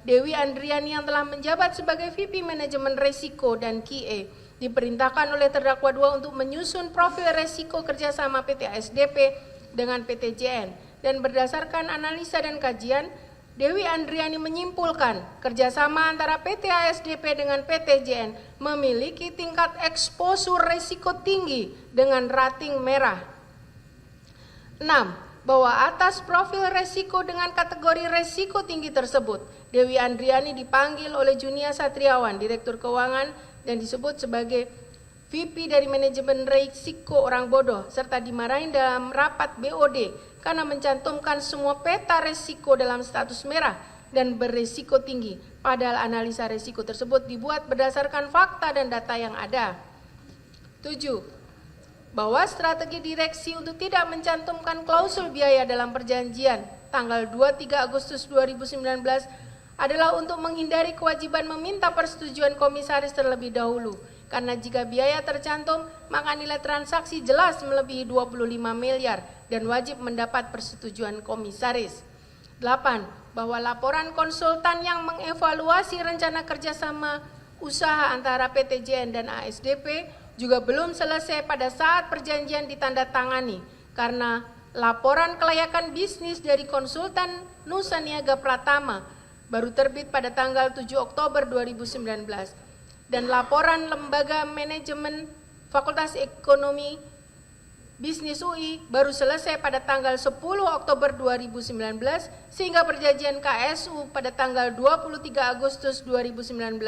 Dewi Andriani yang telah menjabat sebagai VP Manajemen Resiko dan QA diperintahkan oleh terdakwa 2 untuk menyusun profil resiko kerjasama PT ASDP dengan PT JN, dan berdasarkan analisa dan kajian, Dewi Andriani menyimpulkan kerjasama antara PT ASDP dengan PT JN memiliki tingkat eksposur resiko tinggi dengan rating merah. 6. Bahwa atas profil resiko dengan kategori resiko tinggi tersebut, Dewi Andriani dipanggil oleh Junia Satriawan, Direktur Keuangan, dan disebut sebagai VP dari Manajemen Resiko Orang Bodoh, serta dimarahin dalam rapat BOD karena mencantumkan semua peta resiko dalam status merah dan beresiko tinggi, padahal analisa resiko tersebut dibuat berdasarkan fakta dan data yang ada. 7. Bahwa strategi direksi untuk tidak mencantumkan klausul biaya dalam perjanjian tanggal 23 Agustus 2019 adalah untuk menghindari kewajiban meminta persetujuan komisaris terlebih dahulu, karena jika biaya tercantum maka nilai transaksi jelas melebihi 25 miliar dan wajib mendapat persetujuan komisaris. 8. Bahwa laporan konsultan yang mengevaluasi rencana kerjasama usaha antara PT JN dan ASDP juga belum selesai pada saat perjanjian ditandatangani, karena laporan kelayakan bisnis dari konsultan Nusa Niaga Pratama baru terbit pada tanggal 7 Oktober 2019, dan laporan Lembaga Manajemen Fakultas Ekonomi Bisnis UI baru selesai pada tanggal 10 Oktober 2019, sehingga perjanjian KSU pada tanggal 23 Agustus 2019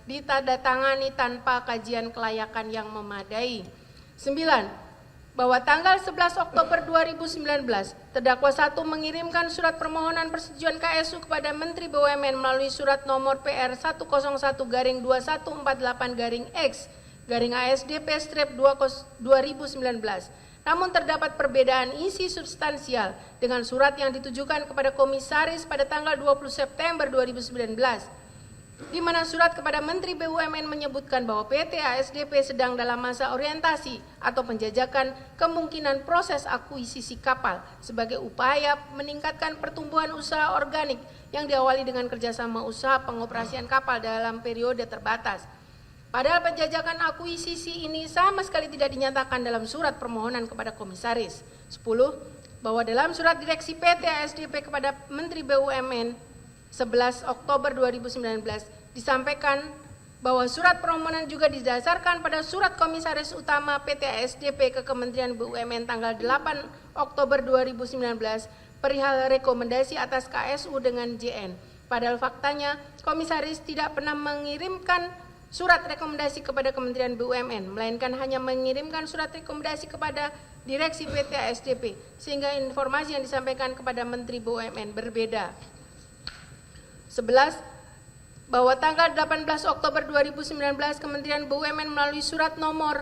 ditandatangani tanpa kajian kelayakan yang memadai. 9. Bahwa tanggal 11 Oktober 2019, terdakwa 1 mengirimkan surat permohonan persetujuan KSU kepada Menteri BUMN melalui surat nomor PR 101-2148-X-ASDP-2019. Namun terdapat perbedaan isi substansial dengan surat yang ditujukan kepada komisaris pada tanggal 20 September 2019, di mana surat kepada Menteri BUMN menyebutkan bahwa PT ASDP sedang dalam masa orientasi atau penjajakan kemungkinan proses akuisisi kapal sebagai upaya meningkatkan pertumbuhan usaha organik yang diawali dengan kerjasama usaha pengoperasian kapal dalam periode terbatas. Padahal penjajakan akuisisi ini sama sekali tidak dinyatakan dalam surat permohonan kepada komisaris. 10. bahwa dalam surat direksi PT ASDP kepada Menteri BUMN 11 Oktober 2019 disampaikan bahwa surat permohonan juga didasarkan pada surat Komisaris Utama PT ASDP ke Kementerian BUMN tanggal 8 Oktober 2019 perihal rekomendasi atas KSU dengan JN. Padahal faktanya Komisaris tidak pernah mengirimkan surat rekomendasi kepada Kementerian BUMN, melainkan hanya mengirimkan surat rekomendasi kepada Direksi PT ASDP, sehingga informasi yang disampaikan kepada Menteri BUMN berbeda. 11. Bahwa tanggal 18 Oktober 2019 Kementerian BUMN melalui surat nomor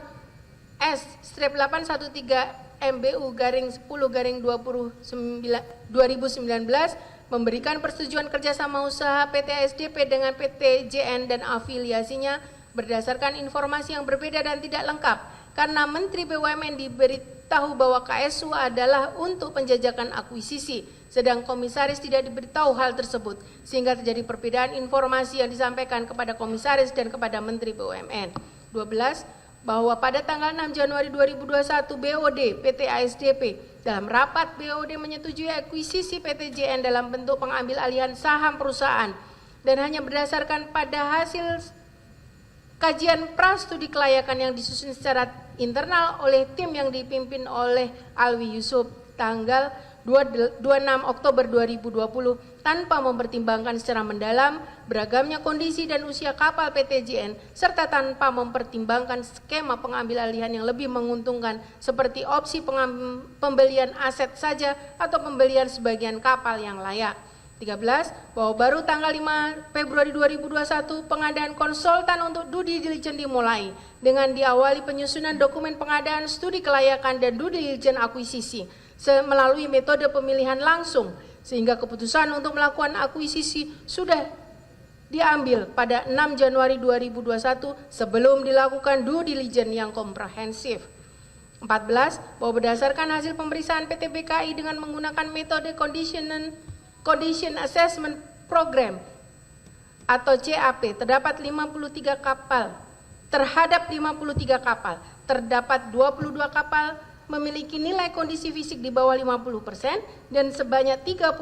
S-813 MBU-10-2019 memberikan persetujuan kerjasama usaha PT ASDP dengan PT JN dan afiliasinya berdasarkan informasi yang berbeda dan tidak lengkap, karena Menteri BUMN diberitahu bahwa KSU adalah untuk penjajakan akuisisi, sedang Komisaris tidak diberitahu hal tersebut, sehingga terjadi perbedaan informasi yang disampaikan kepada Komisaris dan kepada Menteri BUMN. 12. Bahwa pada tanggal 6 Januari 2021 BOD PT ASDP dalam rapat BOD menyetujui akuisisi PT JN dalam bentuk pengambil alihan saham perusahaan dan hanya berdasarkan pada hasil kajian prastudi kelayakan yang disusun secara internal oleh tim yang dipimpin oleh Alwi Yusuf tanggal 26 Oktober 2020 tanpa mempertimbangkan secara mendalam beragamnya kondisi dan usia kapal PT JN serta tanpa mempertimbangkan skema pengambil alihan yang lebih menguntungkan seperti opsi pembelian aset saja atau pembelian sebagian kapal yang layak. 13. Bahwa baru tanggal 5 Februari 2021 pengadaan konsultan untuk due diligence dimulai dengan diawali penyusunan dokumen pengadaan studi kelayakan dan due diligence akuisisi melalui metode pemilihan langsung, sehingga keputusan untuk melakukan akuisisi sudah diambil pada 6 Januari 2021 sebelum dilakukan due diligence yang komprehensif. 14. Bahwa berdasarkan hasil pemeriksaan PT BKI dengan menggunakan metode Condition Assessment Program atau CAP terdapat 53 kapal, terdapat 22 kapal memiliki nilai kondisi fisik di bawah 50% dan sebanyak 31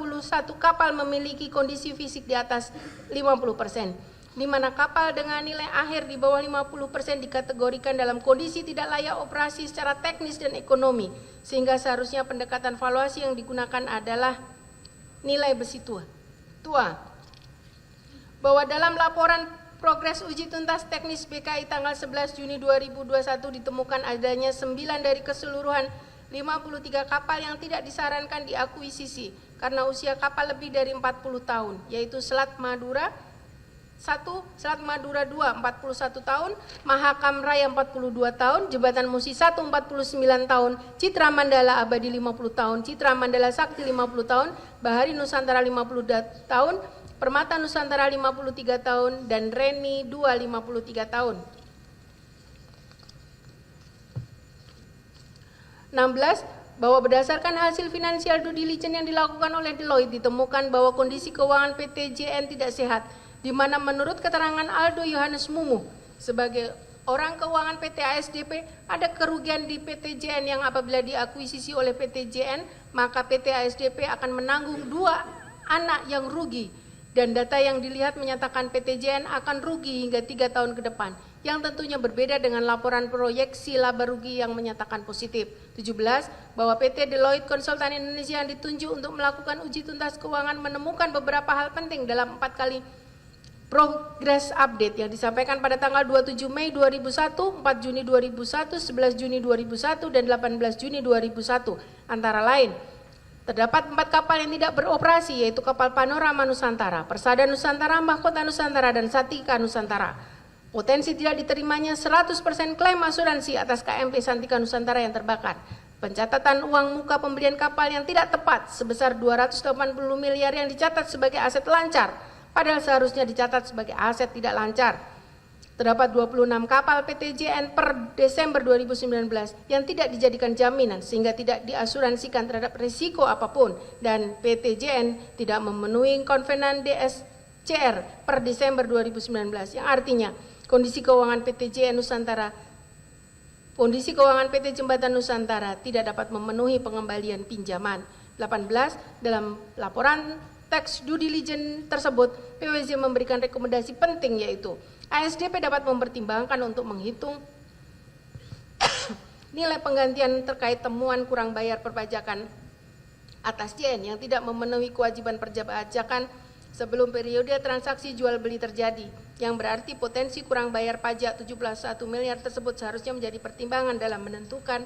kapal memiliki kondisi fisik di atas 50%, di mana kapal dengan nilai akhir di bawah 50% dikategorikan dalam kondisi tidak layak operasi secara teknis dan ekonomi, sehingga seharusnya pendekatan valuasi yang digunakan adalah nilai besi tua. Bahwa dalam laporan progres uji tuntas teknis BKI tanggal 11 Juni 2021 ditemukan adanya 9 dari keseluruhan 53 kapal yang tidak disarankan diakuisisi karena usia kapal lebih dari 40 tahun, yaitu Selat Madura 1, Selat Madura 2 41 tahun, Mahakam Raya 42 tahun, Jembatan Musi 1 49 tahun, Citra Mandala Abadi 50 tahun, Citra Mandala Sakti 50 tahun, Bahari Nusantara 50 tahun, Permata Nusantara 53 tahun, dan Reni 2 53 tahun. 16. Bahwa berdasarkan hasil finansial due diligence yang dilakukan oleh Deloitte ditemukan bahwa kondisi keuangan PT JN tidak sehat, di mana menurut keterangan Aldo Yohanes Mumu sebagai orang keuangan PT ASDP ada kerugian di PT JN yang apabila diakuisisi oleh PT JN maka PT ASDP akan menanggung 2 anak yang rugi. Dan data yang dilihat menyatakan PT JN akan rugi hingga 3 tahun ke depan, yang tentunya berbeda dengan laporan proyeksi laba rugi yang menyatakan positif. 17. Bahwa PT Deloitte Konsultan Indonesia yang ditunjuk untuk melakukan uji tuntas keuangan menemukan beberapa hal penting dalam 4 kali progress update yang disampaikan pada tanggal 27 Mei 2001, 4 Juni 2001, 11 Juni 2001, dan 18 Juni 2001, antara lain. Terdapat 4 kapal yang tidak beroperasi, yaitu kapal Panorama Nusantara, Persada Nusantara, Mahkota Nusantara, dan Satika Nusantara. Potensi tidak diterimanya 100% klaim asuransi atas KMP Santika Nusantara yang terbakar. Pencatatan uang muka pembelian kapal yang tidak tepat sebesar 280 miliar yang dicatat sebagai aset lancar, padahal seharusnya dicatat sebagai aset tidak lancar. Terdapat 26 kapal PT JN per Desember 2019 yang tidak dijadikan jaminan sehingga tidak diasuransikan terhadap risiko apapun, dan PT JN tidak memenuhi konvenan DSCR per Desember 2019 yang artinya kondisi keuangan PT JN Nusantara Kondisi keuangan PT Jembatan Nusantara tidak dapat memenuhi pengembalian pinjaman. 18. Dalam laporan tax due diligence tersebut, PWJ memberikan rekomendasi penting yaitu ASDP dapat mempertimbangkan untuk menghitung nilai penggantian terkait temuan kurang bayar perpajakan atas JN yang tidak memenuhi kewajiban perpajakan sebelum periode transaksi jual beli terjadi, yang berarti potensi kurang bayar pajak 17,1 miliar tersebut seharusnya menjadi pertimbangan dalam menentukan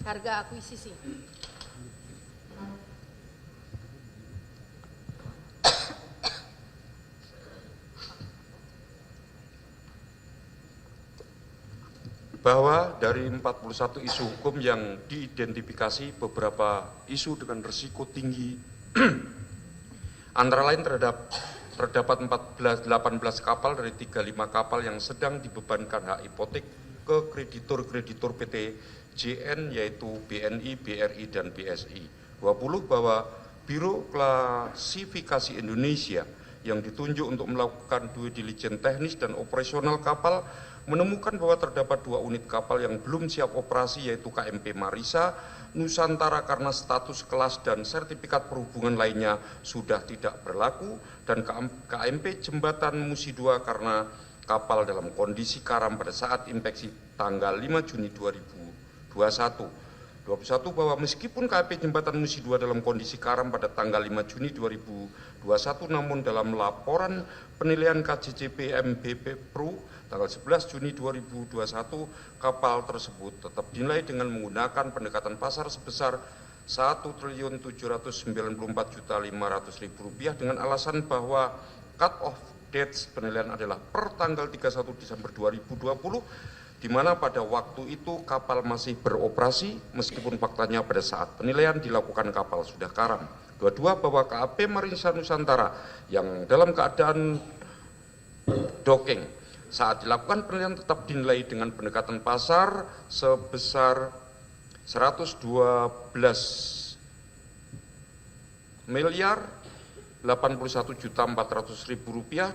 harga akuisisi. Bahwa dari 41 isu hukum yang diidentifikasi, beberapa isu dengan risiko tinggi antara lain terdapat 18 kapal dari 35 kapal yang sedang dibebankan hak hipotek ke kreditur-kreditur PT JN yaitu BNI, BRI, dan BSI. 20 bahwa Biro Klasifikasi Indonesia yang ditunjuk untuk melakukan due diligence teknis dan operasional kapal menemukan bahwa terdapat 2 unit kapal yang belum siap operasi yaitu KMP Marisa Nusantara karena status kelas dan sertifikat perhubungan lainnya sudah tidak berlaku, dan KMP Jembatan Musi II karena kapal dalam kondisi karam pada saat inspeksi tanggal 5 Juni 2021. 21 bahwa meskipun KMP Jembatan Musi II dalam kondisi karam pada tanggal 5 Juni 2021 namun dalam laporan penilaian KJCP MBP Pro tanggal 11 Juni 2021 kapal tersebut tetap dinilai dengan menggunakan pendekatan pasar sebesar Rp1.794.500.000 dengan alasan bahwa cut off dates penilaian adalah per tanggal 31 Desember 2020, di mana pada waktu itu kapal masih beroperasi meskipun faktanya pada saat penilaian dilakukan kapal sudah karam. 22 bahwa KAP Marisa Nusantara yang dalam keadaan docking saat dilakukan penilaian tetap dinilai dengan pendekatan pasar sebesar Rp112.081.400.000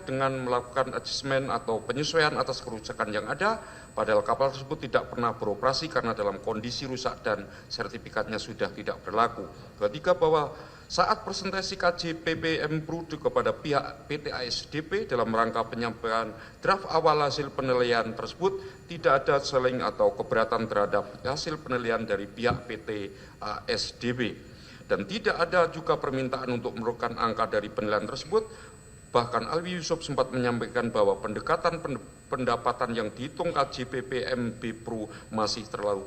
dengan melakukan adjustment atau penyesuaian atas kerusakan yang ada, padahal kapal tersebut tidak pernah beroperasi karena dalam kondisi rusak dan sertifikatnya sudah tidak berlaku. Ketiga bahwa saat presentasi KJPP Mpru kepada pihak PT ASDP dalam rangka penyampaian draft awal hasil penilaian tersebut tidak ada seling atau keberatan terhadap hasil penilaian dari pihak PT ASDP dan tidak ada juga permintaan untuk menurunkan angka dari penilaian tersebut. Bahkan Alwi Yusuf sempat menyampaikan bahwa pendekatan pendapatan yang dihitung KJPP Mpru masih terlalu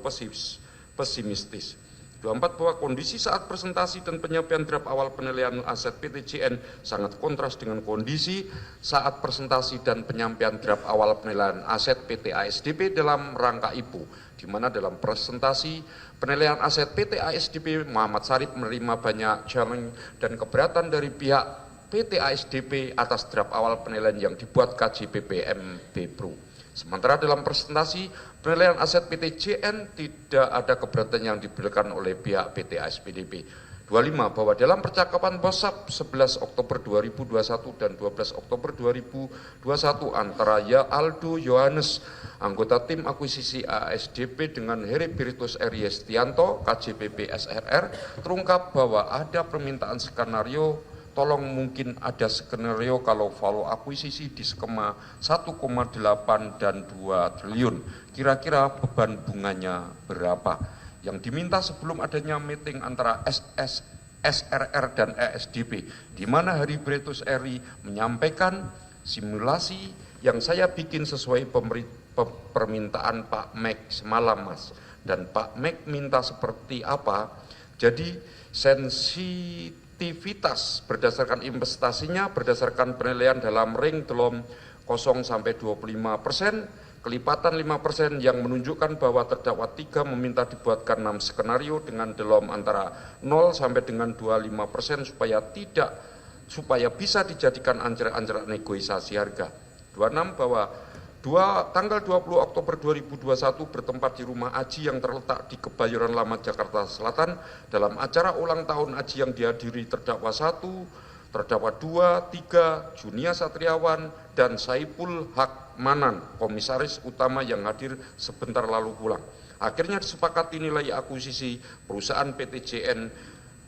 pesimistis. 24 bahwa kondisi saat presentasi dan penyampaian draft awal penilaian aset PT JN sangat kontras dengan kondisi saat presentasi dan penyampaian draft awal penilaian aset PT ASDP dalam rangka IPO, di mana dalam presentasi penilaian aset PT ASDP Muhammad Syarif menerima banyak challenge dan keberatan dari pihak PT ASDP atas draft awal penilaian yang dibuat KJPP Mpru. Sementara dalam presentasi penilaian aset PT JN tidak ada keberatan yang diberikan oleh pihak PT ASPDP. 25 bahwa dalam percakapan WhatsApp 11 Oktober 2021 dan 12 Oktober 2021 antara Aldo Yohanes, anggota tim akuisisi ASDP dengan Heribertus Eriestianto, KJPP SRR, terungkap bahwa ada permintaan skenario. Tolong mungkin ada skenario kalau value akuisisi di skema 1,8 dan 2 triliun. Kira-kira beban bunganya berapa? Yang diminta sebelum adanya meeting antara SRR dan ASDP, di mana Heribertus Eri menyampaikan simulasi yang saya bikin sesuai permintaan Pak Mek semalam, Mas. Dan Pak Mek minta seperti apa? Jadi sensitivitas berdasarkan investasinya, berdasarkan penilaian dalam ring dalam 0 sampai 25%, kelipatan 5% yang menunjukkan bahwa terdakwa 3 meminta dibuatkan 6 skenario dengan dalam antara 0 sampai dengan 25% supaya bisa dijadikan anjak-anjak negosiasi harga. 26 bahwa tanggal 20 Oktober 2021 bertempat di rumah Aji yang terletak di Kebayoran Lama, Jakarta Selatan dalam acara ulang tahun Aji yang dihadiri terdakwa 1, terdakwa 2, 3, Junia Satriawan, dan Saipul Haq Manan, Komisaris Utama yang hadir sebentar lalu pulang. Akhirnya disepakati nilai akuisisi perusahaan PT JN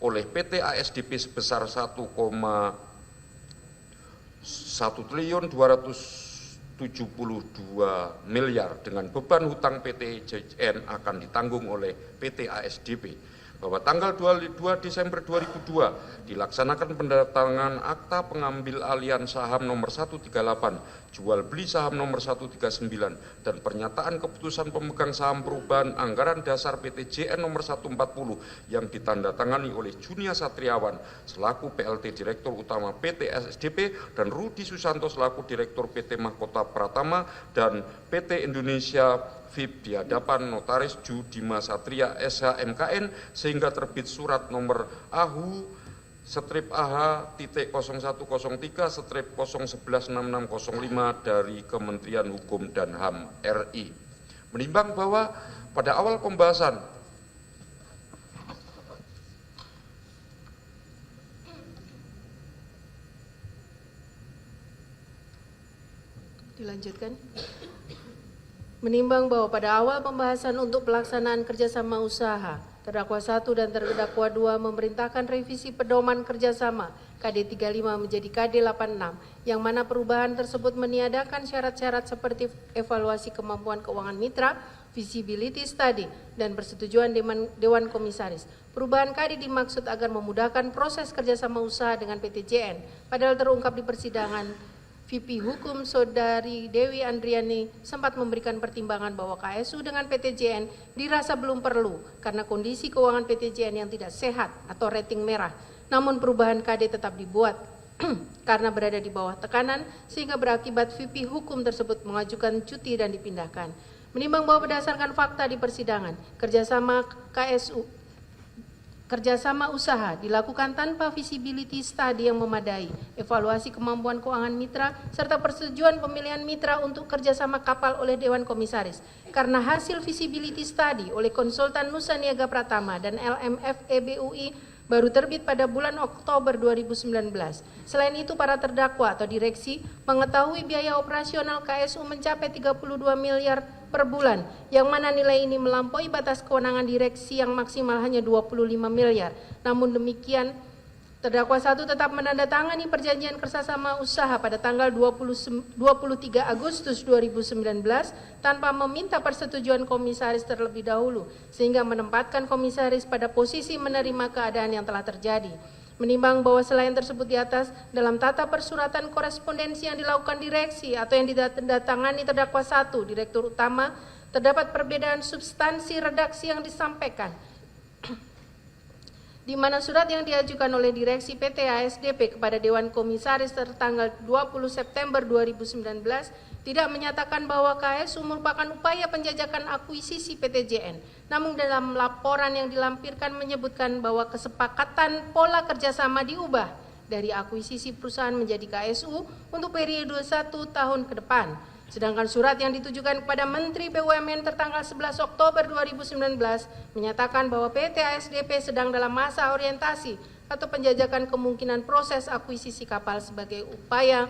oleh PT ASDP sebesar 1,1.272 miliar dengan beban hutang PT JN akan ditanggung oleh PT ASDP. Bahwa tanggal 22 Desember 2002 dilaksanakan pendatangan akta pengambil alihan saham nomor 138, jual beli saham nomor 139, dan pernyataan keputusan pemegang saham perubahan anggaran dasar PT JN nomor 140 yang ditandatangani oleh Junia Satriawan selaku PLT Direktur Utama PT ASDP dan Rudi Susanto selaku Direktur PT Mahkota Pratama dan PT Indonesia VIP di hadapan Notaris Ju Dima Satria SHMKN sehingga terbit surat nomor AHU/AH-0103/0116605 dari Kementerian Hukum dan HAM RI. Menimbang bahwa pada awal pembahasan dilanjutkan. Menimbang bahwa pada awal pembahasan untuk pelaksanaan kerjasama usaha, terdakwa 1 dan terdakwa 2 memerintahkan revisi pedoman kerjasama KD 35 menjadi KD 86, yang mana perubahan tersebut meniadakan syarat-syarat seperti evaluasi kemampuan keuangan mitra, feasibility study, dan persetujuan Dewan Komisaris. Perubahan KD dimaksud agar memudahkan proses kerjasama usaha dengan PT JN, padahal terungkap di persidangan VP Hukum Saudari Dewi Andriani sempat memberikan pertimbangan bahwa KSU dengan PT JN dirasa belum perlu karena kondisi keuangan PT JN yang tidak sehat atau rating merah. Namun perubahan KD tetap dibuat karena berada di bawah tekanan sehingga berakibat VP Hukum tersebut mengajukan cuti dan dipindahkan. Menimbang bahwa berdasarkan fakta di persidangan, kerjasama usaha dilakukan tanpa feasibility study yang memadai, evaluasi kemampuan keuangan mitra, serta persetujuan pemilihan mitra untuk kerjasama kapal oleh Dewan Komisaris. Karena hasil feasibility study oleh konsultan Nusa Niaga Pratama dan LMF EBUI baru terbit pada bulan Oktober 2019. Selain itu, para terdakwa atau direksi mengetahui biaya operasional KSU mencapai 32 miliar per bulan, yang mana nilai ini melampaui batas kewenangan direksi yang maksimal hanya 25 miliar. Namun demikian, terdakwa 1 tetap menandatangani perjanjian kerjasama usaha pada tanggal 23 Agustus 2019 tanpa meminta persetujuan komisaris terlebih dahulu, sehingga menempatkan komisaris pada posisi menerima keadaan yang telah terjadi. Menimbang bahwa selain tersebut di atas, dalam tata persuratan korespondensi yang dilakukan direksi atau yang ditandatangani terdakwa 1, Direktur Utama, terdapat perbedaan substansi redaksi yang disampaikan, di mana surat yang diajukan oleh direksi PT ASDP kepada Dewan Komisaris tertanggal 20 September 2019 tidak menyatakan bahwa KSU merupakan upaya penjajakan akuisisi PT JN. Namun dalam laporan yang dilampirkan menyebutkan bahwa kesepakatan pola kerjasama diubah dari akuisisi perusahaan menjadi KSU untuk periode 1 tahun ke depan. Sedangkan surat yang ditujukan kepada Menteri BUMN tertanggal 11 Oktober 2019 menyatakan bahwa PT ASDP sedang dalam masa orientasi atau penjajakan kemungkinan proses akuisisi kapal sebagai upaya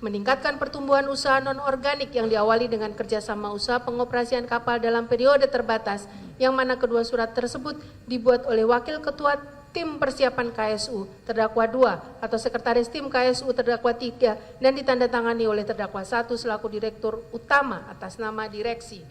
meningkatkan pertumbuhan usaha non-organik yang diawali dengan kerjasama usaha pengoperasian kapal dalam periode terbatas, yang mana kedua surat tersebut dibuat oleh Wakil Ketua Tim Persiapan KSU terdakwa 2 atau Sekretaris Tim KSU terdakwa 3 dan ditandatangani oleh terdakwa 1 selaku Direktur Utama atas nama direksi.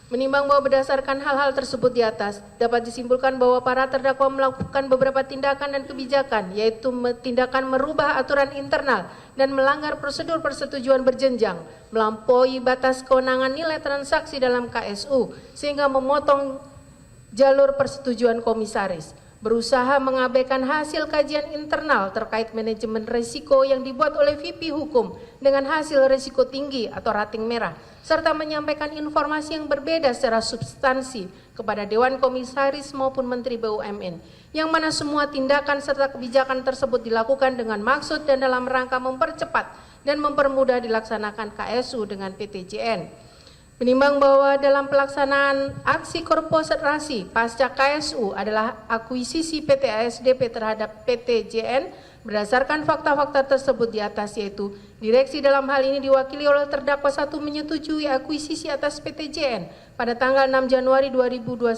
Menimbang bahwa berdasarkan hal-hal tersebut di atas, dapat disimpulkan bahwa para terdakwa melakukan beberapa tindakan dan kebijakan, yaitu tindakan merubah aturan internal dan melanggar prosedur persetujuan berjenjang, melampaui batas kewenangan nilai transaksi dalam KSU, sehingga memotong jalur persetujuan komisaris, berusaha mengabaikan hasil kajian internal terkait manajemen risiko yang dibuat oleh VP Hukum dengan hasil risiko tinggi atau rating merah, serta menyampaikan informasi yang berbeda secara substansi kepada Dewan Komisaris maupun Menteri BUMN, yang mana semua tindakan serta kebijakan tersebut dilakukan dengan maksud dan dalam rangka mempercepat dan mempermudah dilaksanakan KSU dengan PT JN. Menimbang bahwa dalam pelaksanaan aksi korporasi pasca KSU adalah akuisisi PT ASDP terhadap PT JN Berdasarkan fakta-fakta tersebut di atas, yaitu direksi dalam hal ini diwakili oleh terdakwa 1 menyetujui akuisisi atas PTJN pada tanggal 6 Januari 2021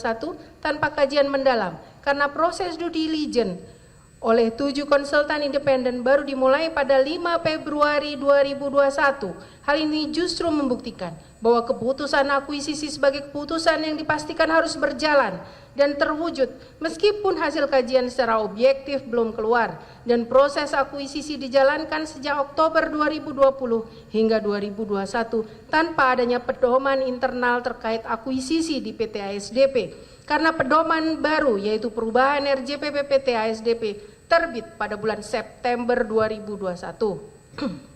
tanpa kajian mendalam karena proses due diligence oleh 7 konsultan independen baru dimulai pada 5 Februari 2021. Hal ini justru membuktikan bahwa keputusan akuisisi sebagai keputusan yang dipastikan harus berjalan dan terwujud meskipun hasil kajian secara objektif belum keluar dan proses akuisisi dijalankan sejak Oktober 2020 hingga 2021 tanpa adanya pedoman internal terkait akuisisi di PT ASDP. Karena pedoman baru yaitu perubahan RJPP PT ASDP terbit pada bulan September 2021.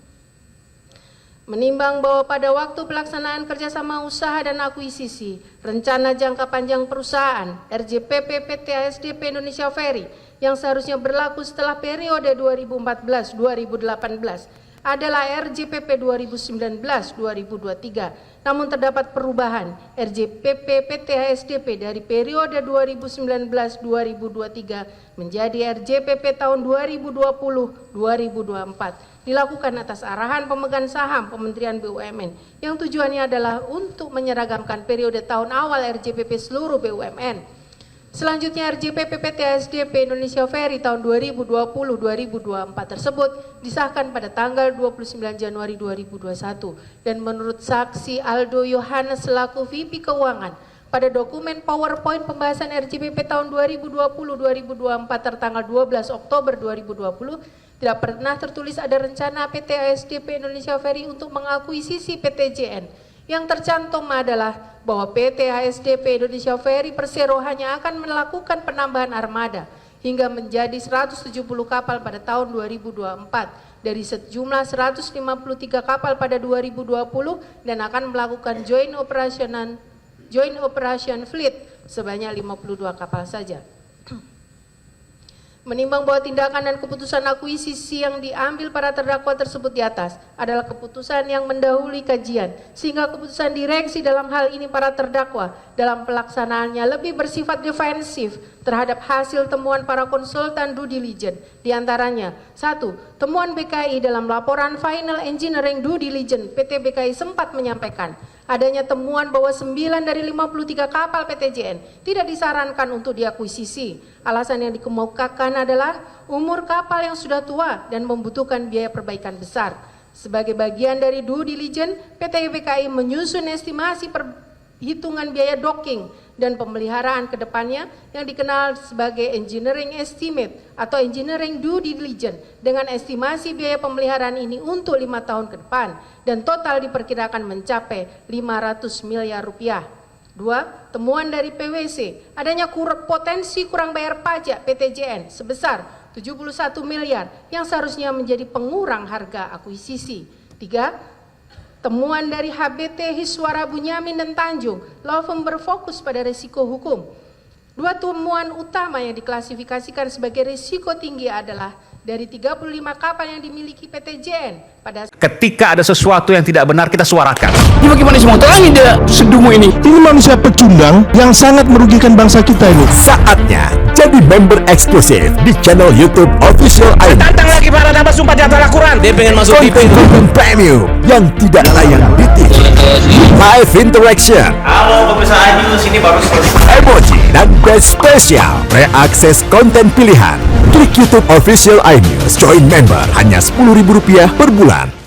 Menimbang bahwa pada waktu pelaksanaan kerjasama usaha dan akuisisi, rencana jangka panjang perusahaan RJPP PT ASDP Indonesia Ferry yang seharusnya berlaku setelah periode 2014-2018 adalah RJPP 2019-2023. Namun terdapat perubahan RJPP PT ASDP dari periode 2019-2023 menjadi RJPP tahun 2020-2024. Dilakukan atas arahan pemegang saham Kementerian BUMN yang tujuannya adalah untuk menyeragamkan periode tahun awal RJPP seluruh BUMN. Selanjutnya RJPP PT ASDP Indonesia Ferry tahun 2020-2024 tersebut disahkan pada tanggal 29 Januari 2021 dan menurut saksi Aldo Yohanes selaku VP Keuangan pada dokumen PowerPoint pembahasan RJPP tahun 2020-2024 tertanggal 12 Oktober 2020 tidak pernah tertulis ada rencana PT ASDP Indonesia Ferry untuk mengakuisisi PTJN. Yang tercantum adalah bahwa PT ASDP Indonesia Ferry Persero hanya akan melakukan penambahan armada hingga menjadi 170 kapal pada tahun 2024 dari sejumlah 153 kapal pada 2020 dan akan melakukan joint operation fleet sebanyak 52 kapal saja. Menimbang bahwa tindakan dan keputusan akuisisi yang diambil para terdakwa tersebut di atas adalah keputusan yang mendahului kajian, sehingga keputusan direksi dalam hal ini para terdakwa dalam pelaksanaannya lebih bersifat defensif terhadap hasil temuan para konsultan due diligence. Di antaranya, 1. Temuan BKI dalam laporan Final Engineering Due Diligence PT BKI sempat menyampaikan adanya temuan bahwa 9 dari 53 kapal PTJN tidak disarankan untuk diakuisisi. Alasan yang dikemukakan adalah umur kapal yang sudah tua dan membutuhkan biaya perbaikan besar. Sebagai bagian dari due diligence, PT BKI menyusun estimasi perhitungan biaya docking dan pemeliharaan ke depannya yang dikenal sebagai engineering estimate atau engineering due diligence dengan estimasi biaya pemeliharaan ini untuk 5 tahun ke depan dan total diperkirakan mencapai 500 miliar rupiah. 2. Temuan dari PwC adanya potensi kurang bayar pajak PTJN sebesar 71 miliar yang seharusnya menjadi pengurang harga akuisisi. 3. Temuan dari HBT Hiswara Bunyamin dan Tanjung, law firm berfokus pada risiko hukum. 2 temuan utama yang diklasifikasikan sebagai risiko tinggi adalah dari 35 kapal yang dimiliki PTJN pada ketika ada sesuatu yang tidak benar kita suarakan. Ini bagaimana semua terangin dia sedumu ini? Ini manusia pecundang yang sangat merugikan bangsa kita ini. Saatnya jadi member eksklusif di channel YouTube Official ID. Tantang lagi para nama sumpah di antara Al-Quran. Dia pengen masuk TV. Konten premium yang tidak layak ditik. Live interaction. Halo pemirsa Ayu, sini baru selesai. Emoji dan best spesial. Reakses konten pilihan. Klik YouTube Official iNews. Join member hanya Rp10.000 per bulan.